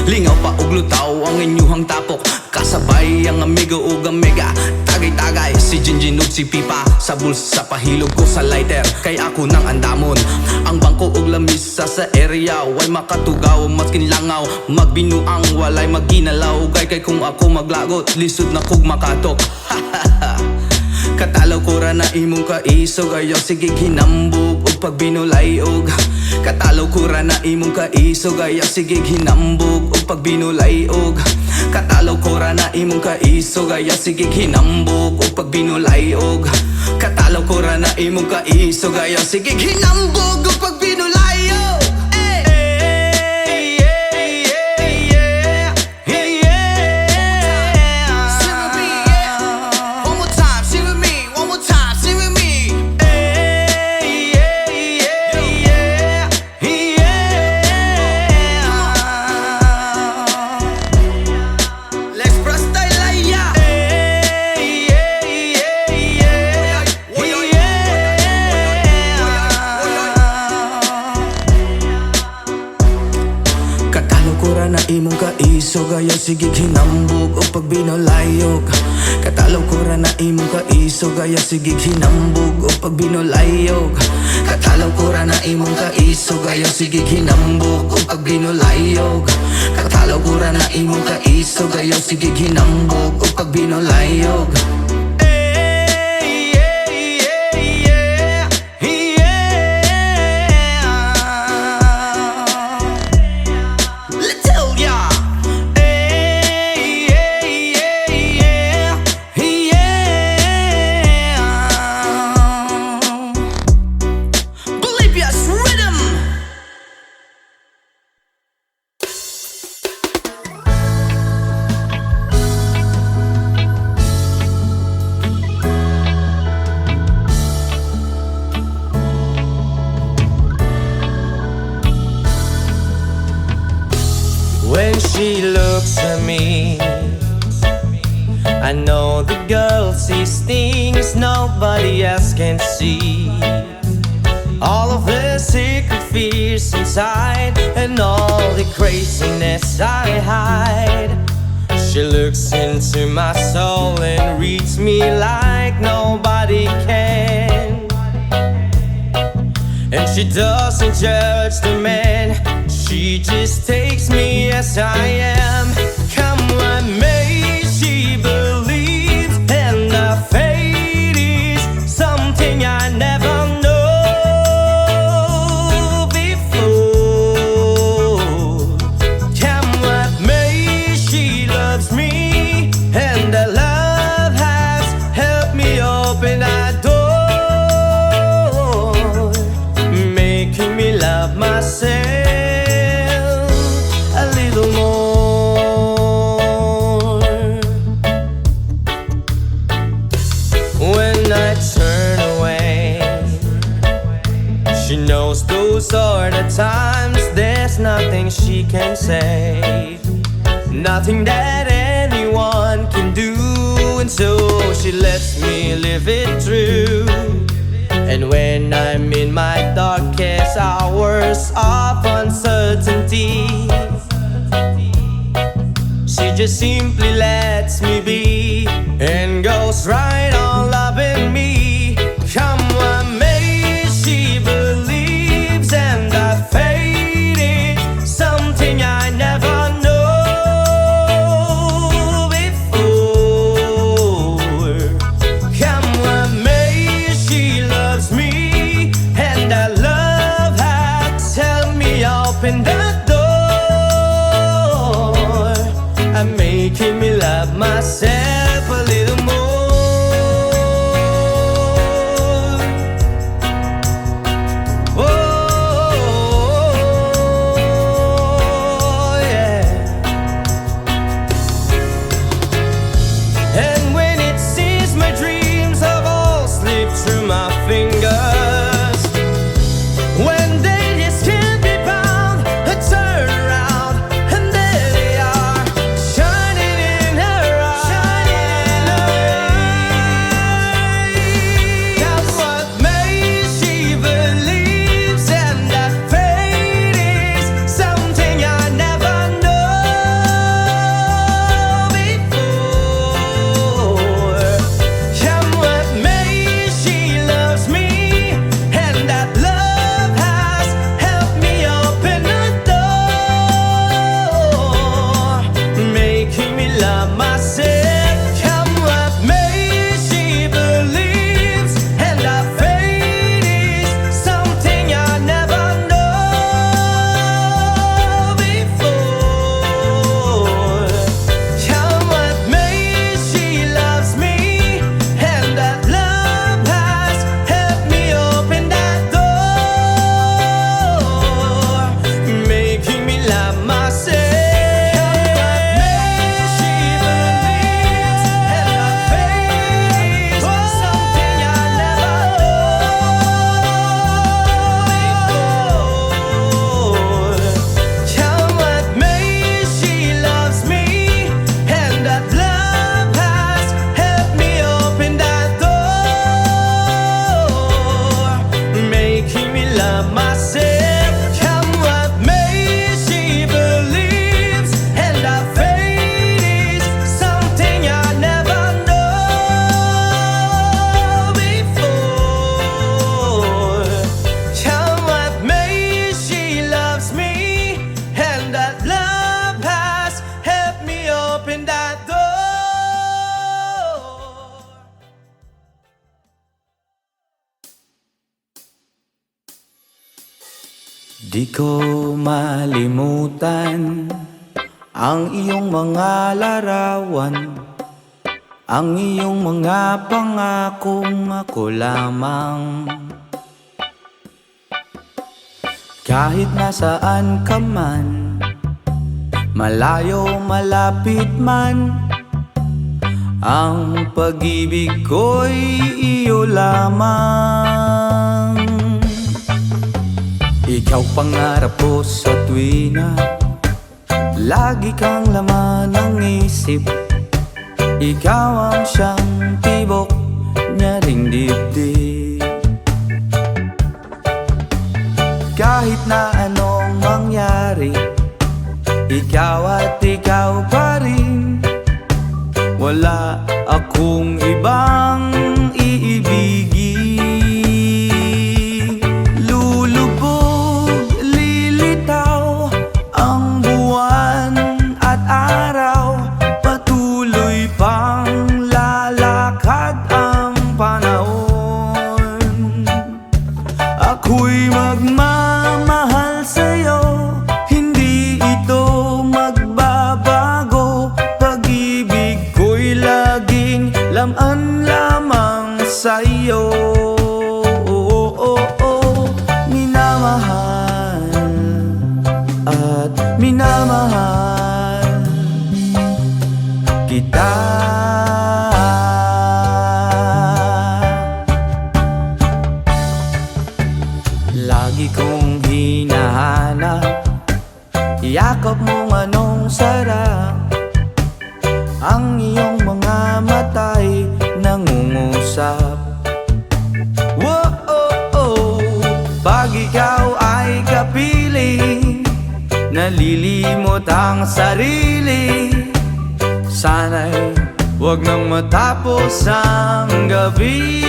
Lingaw pa og lutaw ang inyuhang tapok. Kasabay ang amigo ug amiga. Tagay-tagay si Jinjin ug si Pipa. Sa bulsa pahilog ko sa lighter. Kay ako nang andamon. Ang bangko ug lamisa sa area way makatugaw. Maskin langaw magbinuang walay maginalaw. Kay kung ako maglagot lisod na kog makatok. Katalaw ko ra na imong kaisog. Ayaw sige hinambog og pagbinulay og. Katalaw ko ra na imong kaisog. Ayaw sige hinambog og pagbinulay og. Katalaw ko ra na imong kaisog. Ayaw sige hinambog og pagbinulay og. Katalaw ko ra na imong kaisog. Ayaw sige hinambog og pagbinulay og. Na imong kaisog ayaw sige hinambog o pagbinolayog. Katalaw ko ra na imong kaisog ayaw sige hinambog o pagbinolayog. Katalaw ko ra na imong kaisog ayaw sige hinambog o pagbinolayog. Katalaw ko ra na imong kaisog ayaw sige hinambog o pagbinolayog. When she looks at me, I know the girl sees things nobody else can see. All of the secret fears inside and all the craziness I hide. She looks into my soul and reads me like nobody can. And she doesn't judge the man, she just takes me as I am. Come what may, she believes, and the fate is something I never know before. Come what may, she loves me, and the love has helped me open that door, making me love myself a little more. When I turn away, she knows those are the times there's nothing she can say, nothing that anyone can do, and so she lets me live it through. And when I'm in my darkest hours of uncertainty, she just simply lets me be and goes right on loving me. Come what may, she believes, and I faded, something I never know before. Come what may, she loves me, and that love has helped me open the door. I'm making me love myself a little more. Oh, yeah. And when it seems my dreams have all slipped through my fingers, when they just can't be found, I turn around and there they are, shining in her eyes. That's what made she believes, and that fate is something I never know before. Come what may, she loves me, and that love has helped me open the door, making me love myself. Come what may, she believes, and that fate is something I never know before. Come what may, she loves me, and that love has helped me open that door, making me love myself. Come what may, she loves me, and that love has helped me open that door, making me love myself. Come what may, she believes, and that fate is something I never know before. Come what may, she loves me, and that love has helped me open that door. Di ko malimutan ang iyong mga larawan, ang iyong mga pangakong ako lamang. Kahit nasaan ka man, malayo malapit man, ang pag-ibig ko'y iyo lamang. Ikaw pangarap ko sa tuwina, lagi kang laman ng isip. Ikaw ang siyang tibok niya ring dibdib. Kahit na anong mangyari, ikaw at ikaw pa rin. Wala akong ibang iibigin. Lulubog, lilitaw ang buwan at araw, patuloy pang lalakad ang panahon. Ako'y magmamahal sa'yo, hindi ito magbabago. Pag-ibig ko'y laging laman lamang sa'yo. Minamahal at minamahal kita. Lagi kong hinahanap, yakap mong anong sarap, ang iyong mga mata'y nangungusap. Whoa, oh, oh. Pag ikaw ay kapiling, nalilimot ang sarili. sana'y wag nang matapos ang gabi.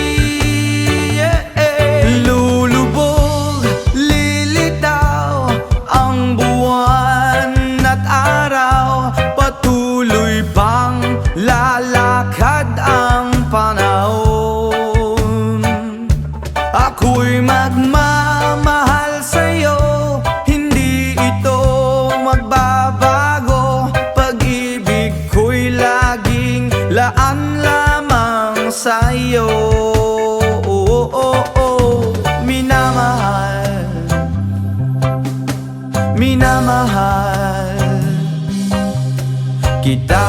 Lulubog, lilitaw ang buwan at araw, patuloy pang lalakad ang panahon. Ako'y magmamahal sa'yo, hindi ito magbabago. Pag-ibig ko'y laging laan lamang sa'yo. Minamahal, minamahal kita.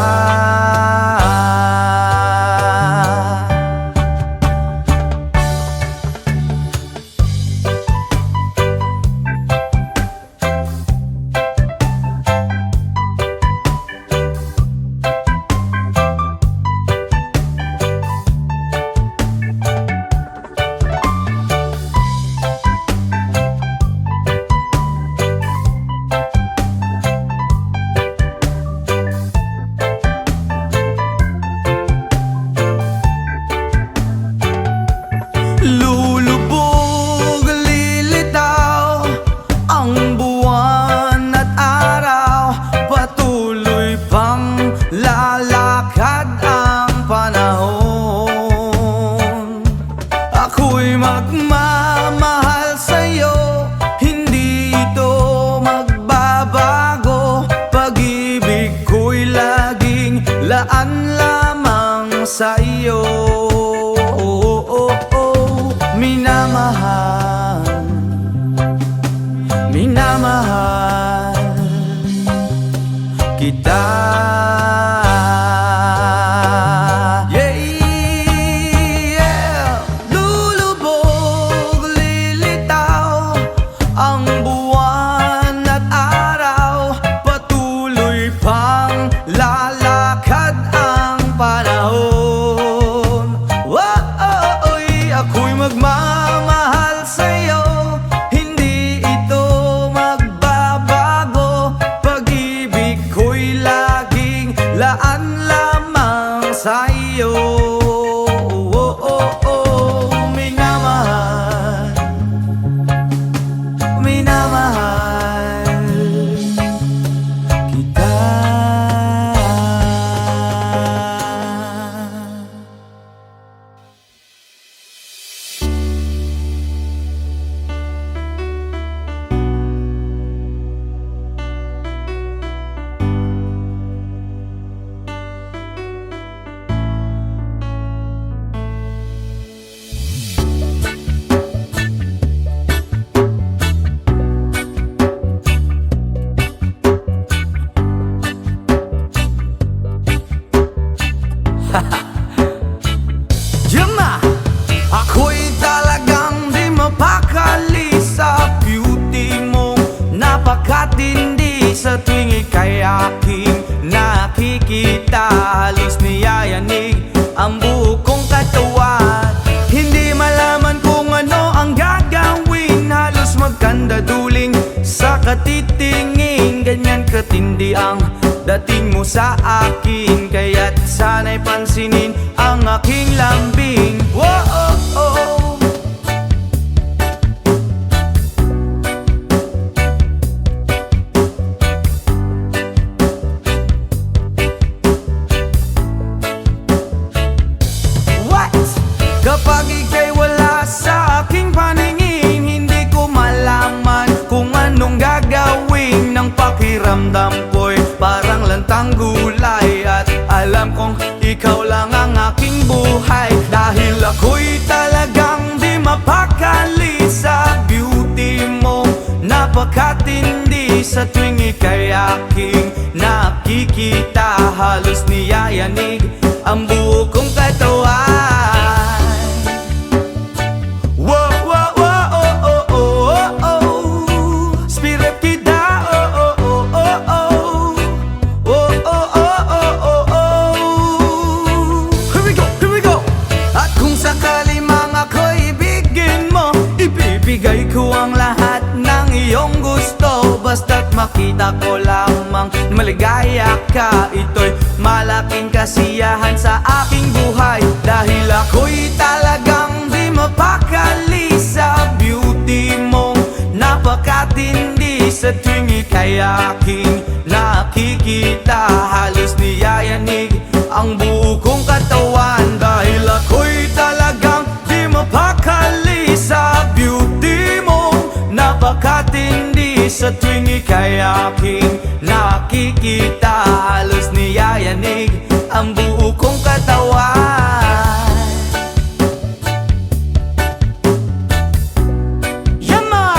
Lulubog, lilitaw ang buwan at araw, patuloy pang lalakad ang panahon. Ako'y magmamahal sa'yo, hindi ito magbabago. Pag-ibig ko'y laging laan lamang sa'yo. Minamahal, minamahal kita. Lulubog, lilitaw ang buwan at araw, patuloy pang lalakad ang panahon. Ako'y magmamahal sa'yo, hindi ito magbabago. Pag-ibig ko'y laging laan lamang sa'yo. Minamahal, minamahal kita. Yuma! Ako'y talagang di mapakali sa beauty mo. Napakatindi sa tuwing ika'y aking nakikita. Halos niyayanig ang buo kong katawan. Hindi malaman kung ano ang gagawin. Halos magkandaduling sa katitingin. Ganyan katindi ang dating mo sa akin, kaya't sana'y pansinin ang aking lambing. Whoa, What? Kapag ika'y wala sa aking paningin, hindi ko malaman kung anong gagawin. Ng pakiramdam ko'y parang lantang gulay, at alam kong ikaw lang ang aking buhay. Dahil ako'y talagang di mapakali sa beauty mo. Napakatindi sa tuwing ika'y aking nakikita. Halos niyayanig ang buo kong katawan. Whoa, whoa, whoa, oh, oh, oh, oh, oh. Spirit kita, oh, oh, oh, oh, oh. Oh, oh, oh, oh, oh, oh. Here we go, here we go. At kung sakali mang ako'y ibigin mo, ibibigay ko ang lahat ng iyong gusto. basta't makita ko lamang maligaya ka. Ito'y malaking kasiyahan sa aking buhay, dahil ako'y talagang di mapakali sa beauty mong napakatindi. Sa tuwing ika'y aking nakikita, halos niyayanig ang buo kong katawan, dahil ako'y talagang di mapakali sa beauty mo napakatindi. Sa tuwing ika'y aking nakikita, halos niyayanig ang buo kong katawan. Yama!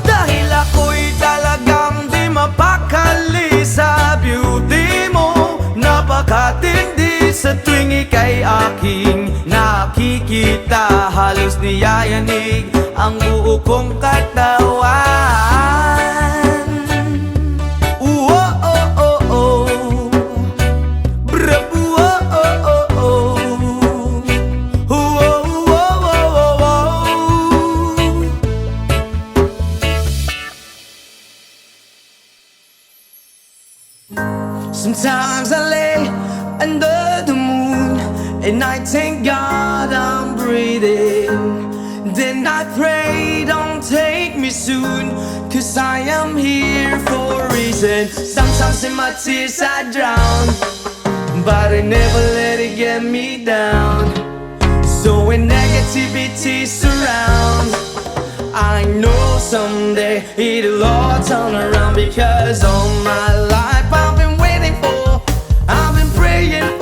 Dahil ako'y talagang di mapakali sa beauty mo napakatindi. Sa tuwing ika'y aking nakikita, halos niyayanig ang buo kong katawan. Brabu, sometimes I lay under the moon and I thank God I'm breathing. Then I pray, don't take me soon, 'cause I am here for a reason. Sometimes in my tears I drown, but I never let it get me down. So when negativity surrounds, I know someday it'll all turn around, because all my life I've been waiting for, I've been praying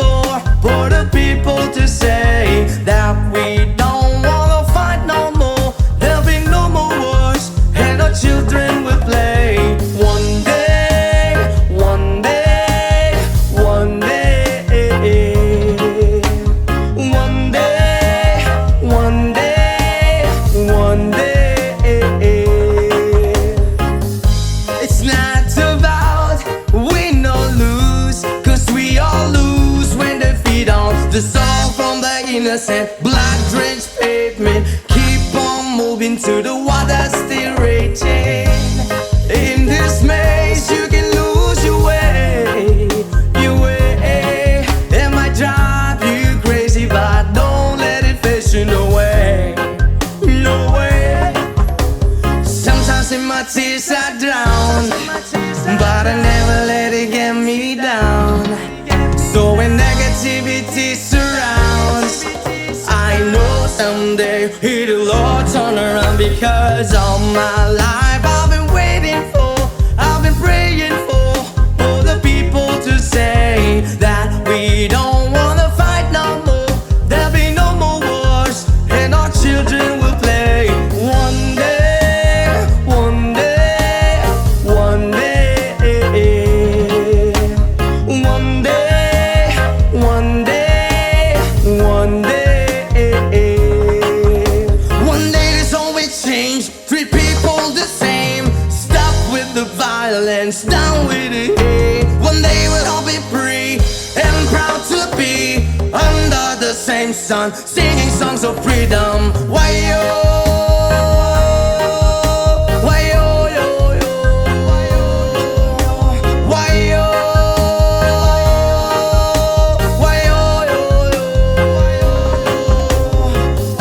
for the people to say that we don't wanna fight no more. There'll be no more wars and our children will play. One day, one day, one day, one day, one day, one day. It's not about win or lose, 'cause we all lose when they feed on the soul from the innocent. Blood-drenched pavement, keep on moving to the water still raging. In this maze you can lose your way, your way. It might drive you crazy, but don't let it face you, no way, no way. Sometimes in my tears I drown, but I never let it get me down. So when negativity surrounds, I know someday it'll all turn around, because all my life I've been waiting for, I've been praying for the people to say that we don't wanna fight no more. There'll be no more wars and our children will play. One day, one day, one day, one day, one day, one day. One day there's always change, treat people the same. Stop with the violence, down with the hate. One day we'll all be free and proud to be under the same sun, singing songs of freedom. Why yo? Why yo, yo, yo? Why yo? Why yo, yo, yo?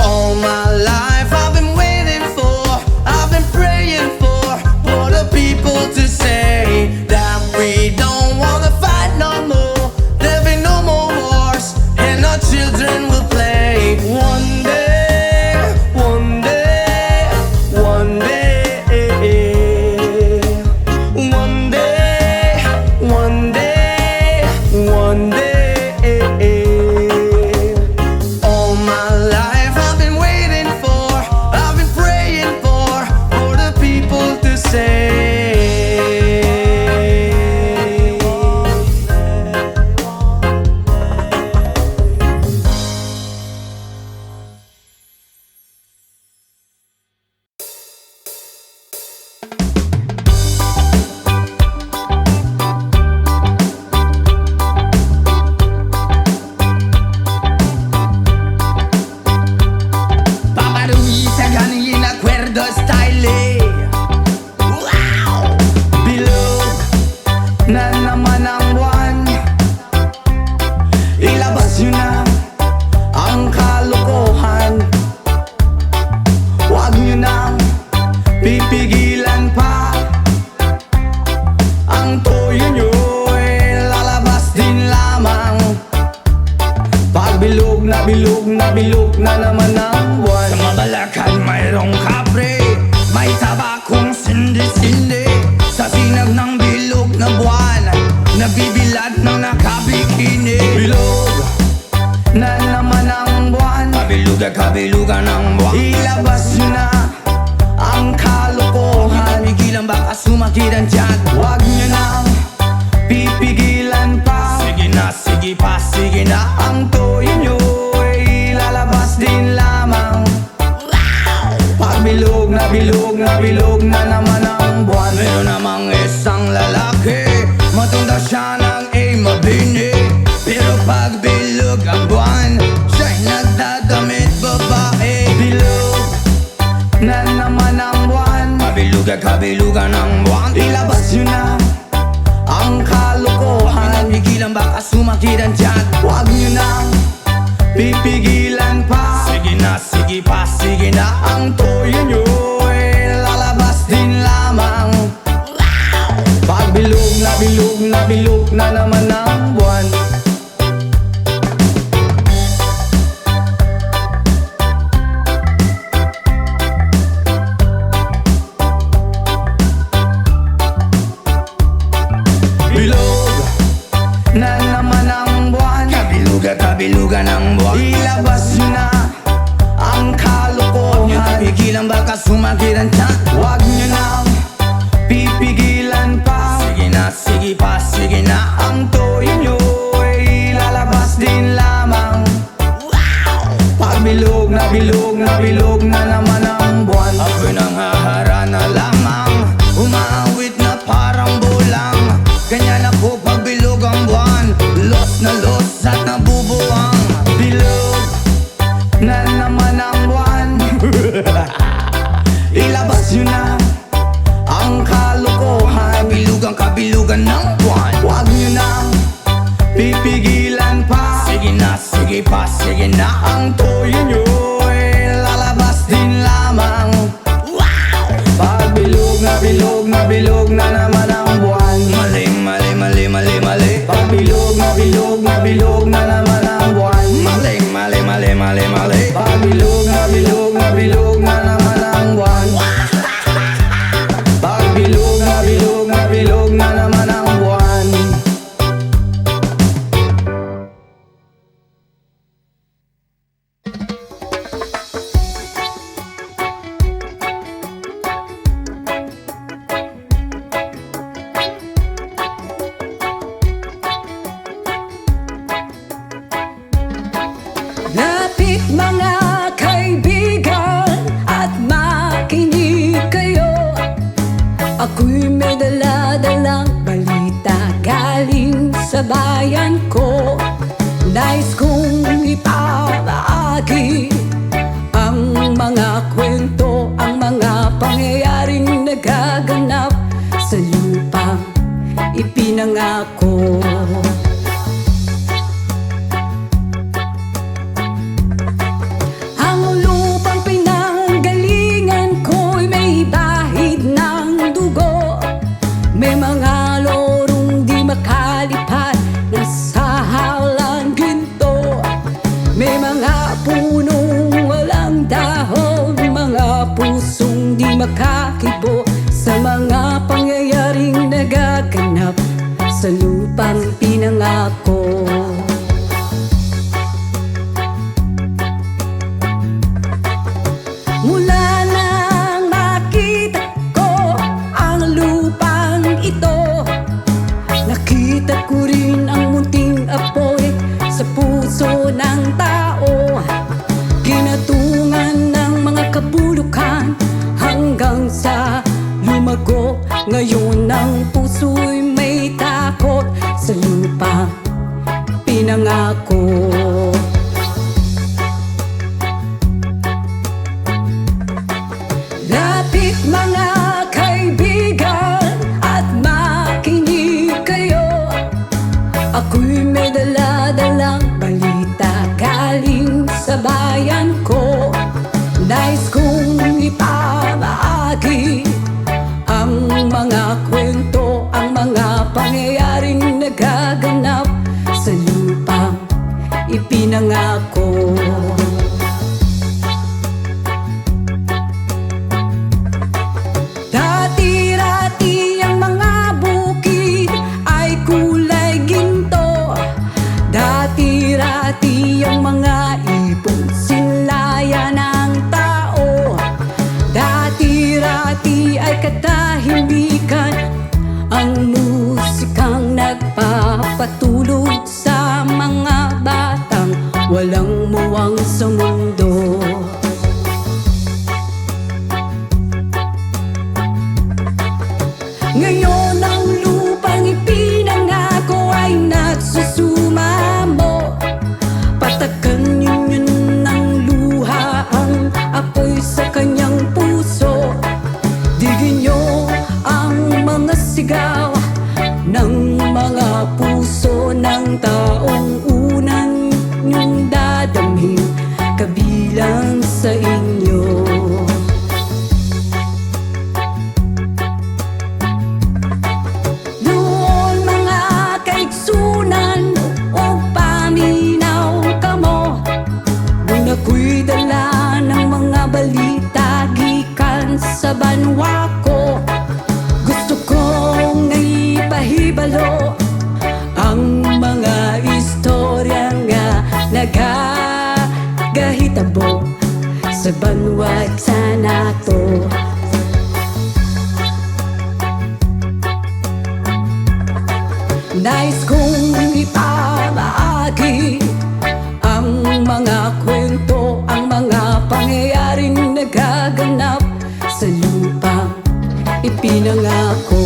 All my life I've been waiting for, I've been praying for the people to say that we don't wanna fight no more. There'll be no more wars and our children will play. One day, one day. Pagbilog na bilog na bilog na naman ang buwan. Sa Mabalacan mayroong kapre, may tabakong sindi-sindi. Sa sinag ng bilog na buwan, nabibilad ng nakabikini. Bilog na naman ang buwan. Kabilugan ng buwan. Ilabas nyo na ang kalokohan. Pigilan baka sumakit ang tiyan. Huwag nyo nang pipigilan pa. Sige na, sige pa, sige na. Ang toyo nyo ay lalabas din lamang. Pagbilog na bilog na bilog na naman ang buwan. Meron namang isang lalaki, matunda siya ng mabini. Pero pag bilog ang buwan, siya'y nagdadamit babae. Bilog na naman ang buwan. Kabilugan ng buwan. Ilabas nyo na ang kalokohan. Pigilan baka sumakit ang tiyan. Huwag nyo nang pipigilan pa. Sige na, sige pa, sige na. Ang toyo nyo ay lalabas din lamang. Pagbilog na bilog na bilog na naman ang buwan. Bilog na naman ang buwan. Kabilugan ng buwan. Ilabas nyo na ang kalokohan. Pigilan baka sumakit ang tiyan. Huwag nyo nang pipigilan pa. Sige na, sige pa, sige na. Ang toyo nyo ay lalabas din lamang. Pagbilog na bilog na bilog na naman ang buwan. Ako'y nanghahara na lamang, umaawit na parang bulang. Ganyan ako pag bilog ang buwan, los na los at nabubuwang. Bilog na naman ang buwan. Ilabas nyo na ang kalokohan. Kabilugan ng buwan. Huwag nyo nang pipigilan pa. Sige na, sige pa, sige na. Ang toyo nyo ay lalabas din lamang. Pagbilog na bilog na bilog na naman ang buwan. Mali, mali, mali, mali, mali. Pagbilog na bilog na bilog na naman ang buwan. Mali, mali, mali, mali, mali. Pagbilog na bilog na bilog na naman ang buwan. Pagbilog na bilog na bilog na naman ang buwan. Lapit mga kaibigan at makinig kayo. Ako'y may dala-dalang balita galing sa bayan ko. Nais kong ipamahagi ang mga kwento, ang mga pangyayaring nagaganap sa lupang ipinangako. Ang lupang pinanggalingan ko'y may bahid ng dugo. May mga lorong di makalipad na sa halang ginto. May mga punong walang dahon, mga pusong di makakibo sa mga pangyayaring nagaganap sa lupang pinangako. Mula nang makita ko ang lupang ito, nakita ko rin ang munting apoy sa puso ng tao. Kinatungan ng mga kabulukan hanggang sa lumago. Ngayon ang puso'y may takot sa lupang pinangako. Lapit mga kaibigan at makinig kayo. Ako'y may dala-dalang balita galing sa bayan ko. Nais kong ipamahagi ang mga kwento, ang mga pangyayaring nagaganap sa lupang ipinangako. ako. Dati-rati ang mga bukid ay kulay ginto. Dati-rati ang mga ibon sinlaya ng tao. Dati-rati ay katahimikan ang musikang nagpapatulog sa mga batang walang muwang sa mundo. Ngayon ang lupang ipinangako ay nagsusumamo. Patakan yun ng luha ang apoy sa kanyang puso. Digin nyo ang mga sigaw ng mga puso ng taong unang nyong dadamhin kabilang sa inyo. Doon mga kaigsunan o paminaw kamo, doon ako'y dala ng mga balita gikan sa banwa ko. Gusto kong ipahibalo ang mga istorya nga nagagahitabo sa banwag sa nato. Nais kong ipamahagi ang mga kwento, ang mga pangyayaring nagaganap sa lupang ipinangako.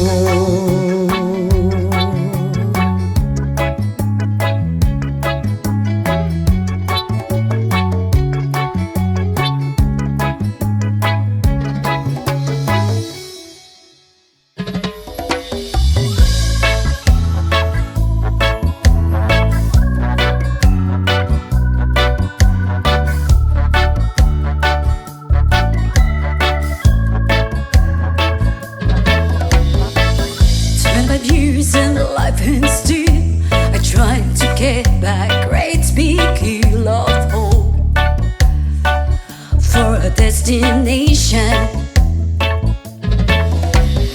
Years in life and still I try to get back great big hill of hope for a destination.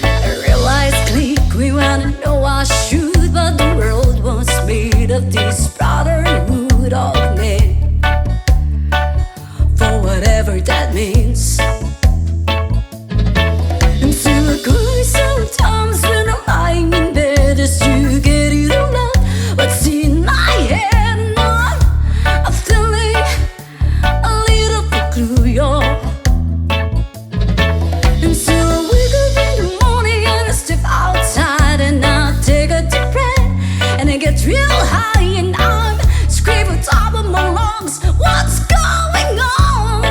I realized click we wanna know our truth, but the world was made of this brotherhood of men, for whatever that means. And so I cry sometimes when I'm lying in bed just to get it all out. What's in my head now? I'm feeling a little peculiar. And so I wake up in the morning and I step outside and I take a deep breath and I get real high and I'm screaming top of my lungs, what's going on?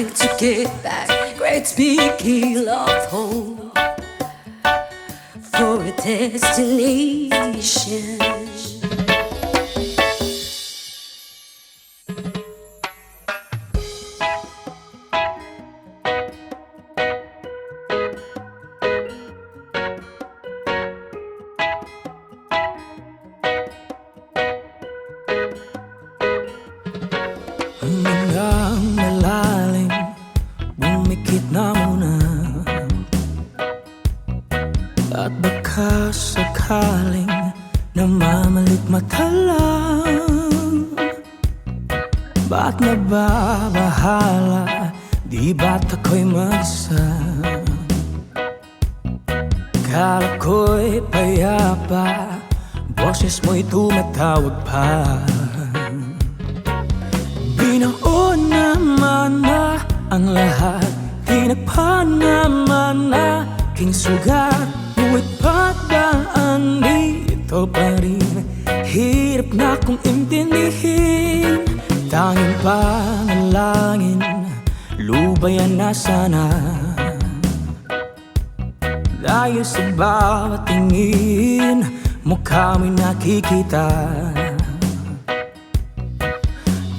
trying to get back. Great big hill of hope for a destination. Hanggang malalim, bumikit na muna. At baka sakaling namamalit mata lang. Ba't nababahala, di ba't ako'y mag-isa? Kala ko'y payapa, boses mo'y tumatawag pa. Binaon naman na ang lahat, tinagpa naman na aking sugat. Ngunit ba't ba andito pa rin? Hirap na kong intindihin. Tanging panalangin, lubayan na sana. Dahil sa bawat tingin, mukha mo'y nakikita.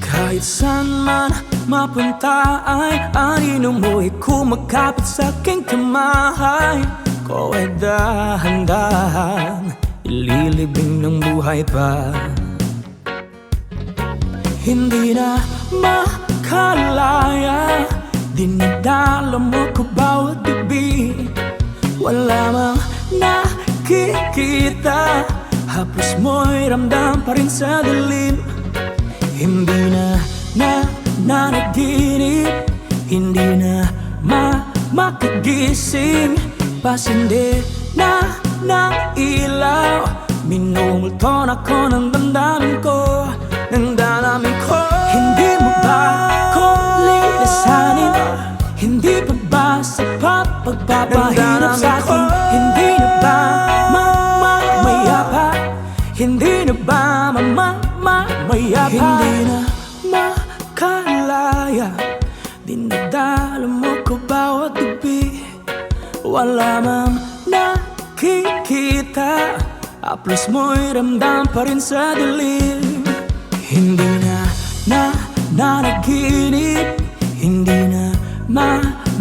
Kahit saan man mapunta ay anino mo'y kumakapit sa aking kamay. Ko ay dahan-dahan ililibing ng buhay pa. Hindi na makalaya, dinadala mo ko bawat gabi. Wala mang nakikita, haplos mo'y ramdam pa rin sa dilim. Hindi na nanaginip, hindi na makagising. Pasindi na ng ilaw, minumulto na ko ng damdamin ko, ng damdamin ko. Hindi mo ba ko lilisanin? Hindi pa ba sapat pagpapahirap sa akin? Hindi na ba mamayapa? Hindi na ba mamayapa? Hindi na makalaya, dinadala mo ko bawat gabi. Wala mang nakikita, haplos mo'y ramdam pa rin sa dilim. Hindi na nanaginip, hindi na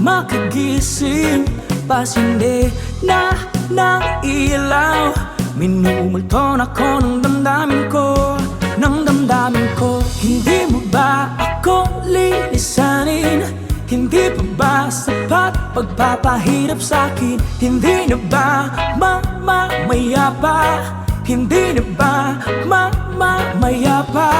makagising. Pasindi na ng ilaw, minumulto na ko ng damdamin ko, ng damdamin ko. Hindi mo ba ako lilisanin? Hindi pa ba sapat pagpapahirap sa'kin? Hindi na ba mamayapa? Hindi na ba mamayapa?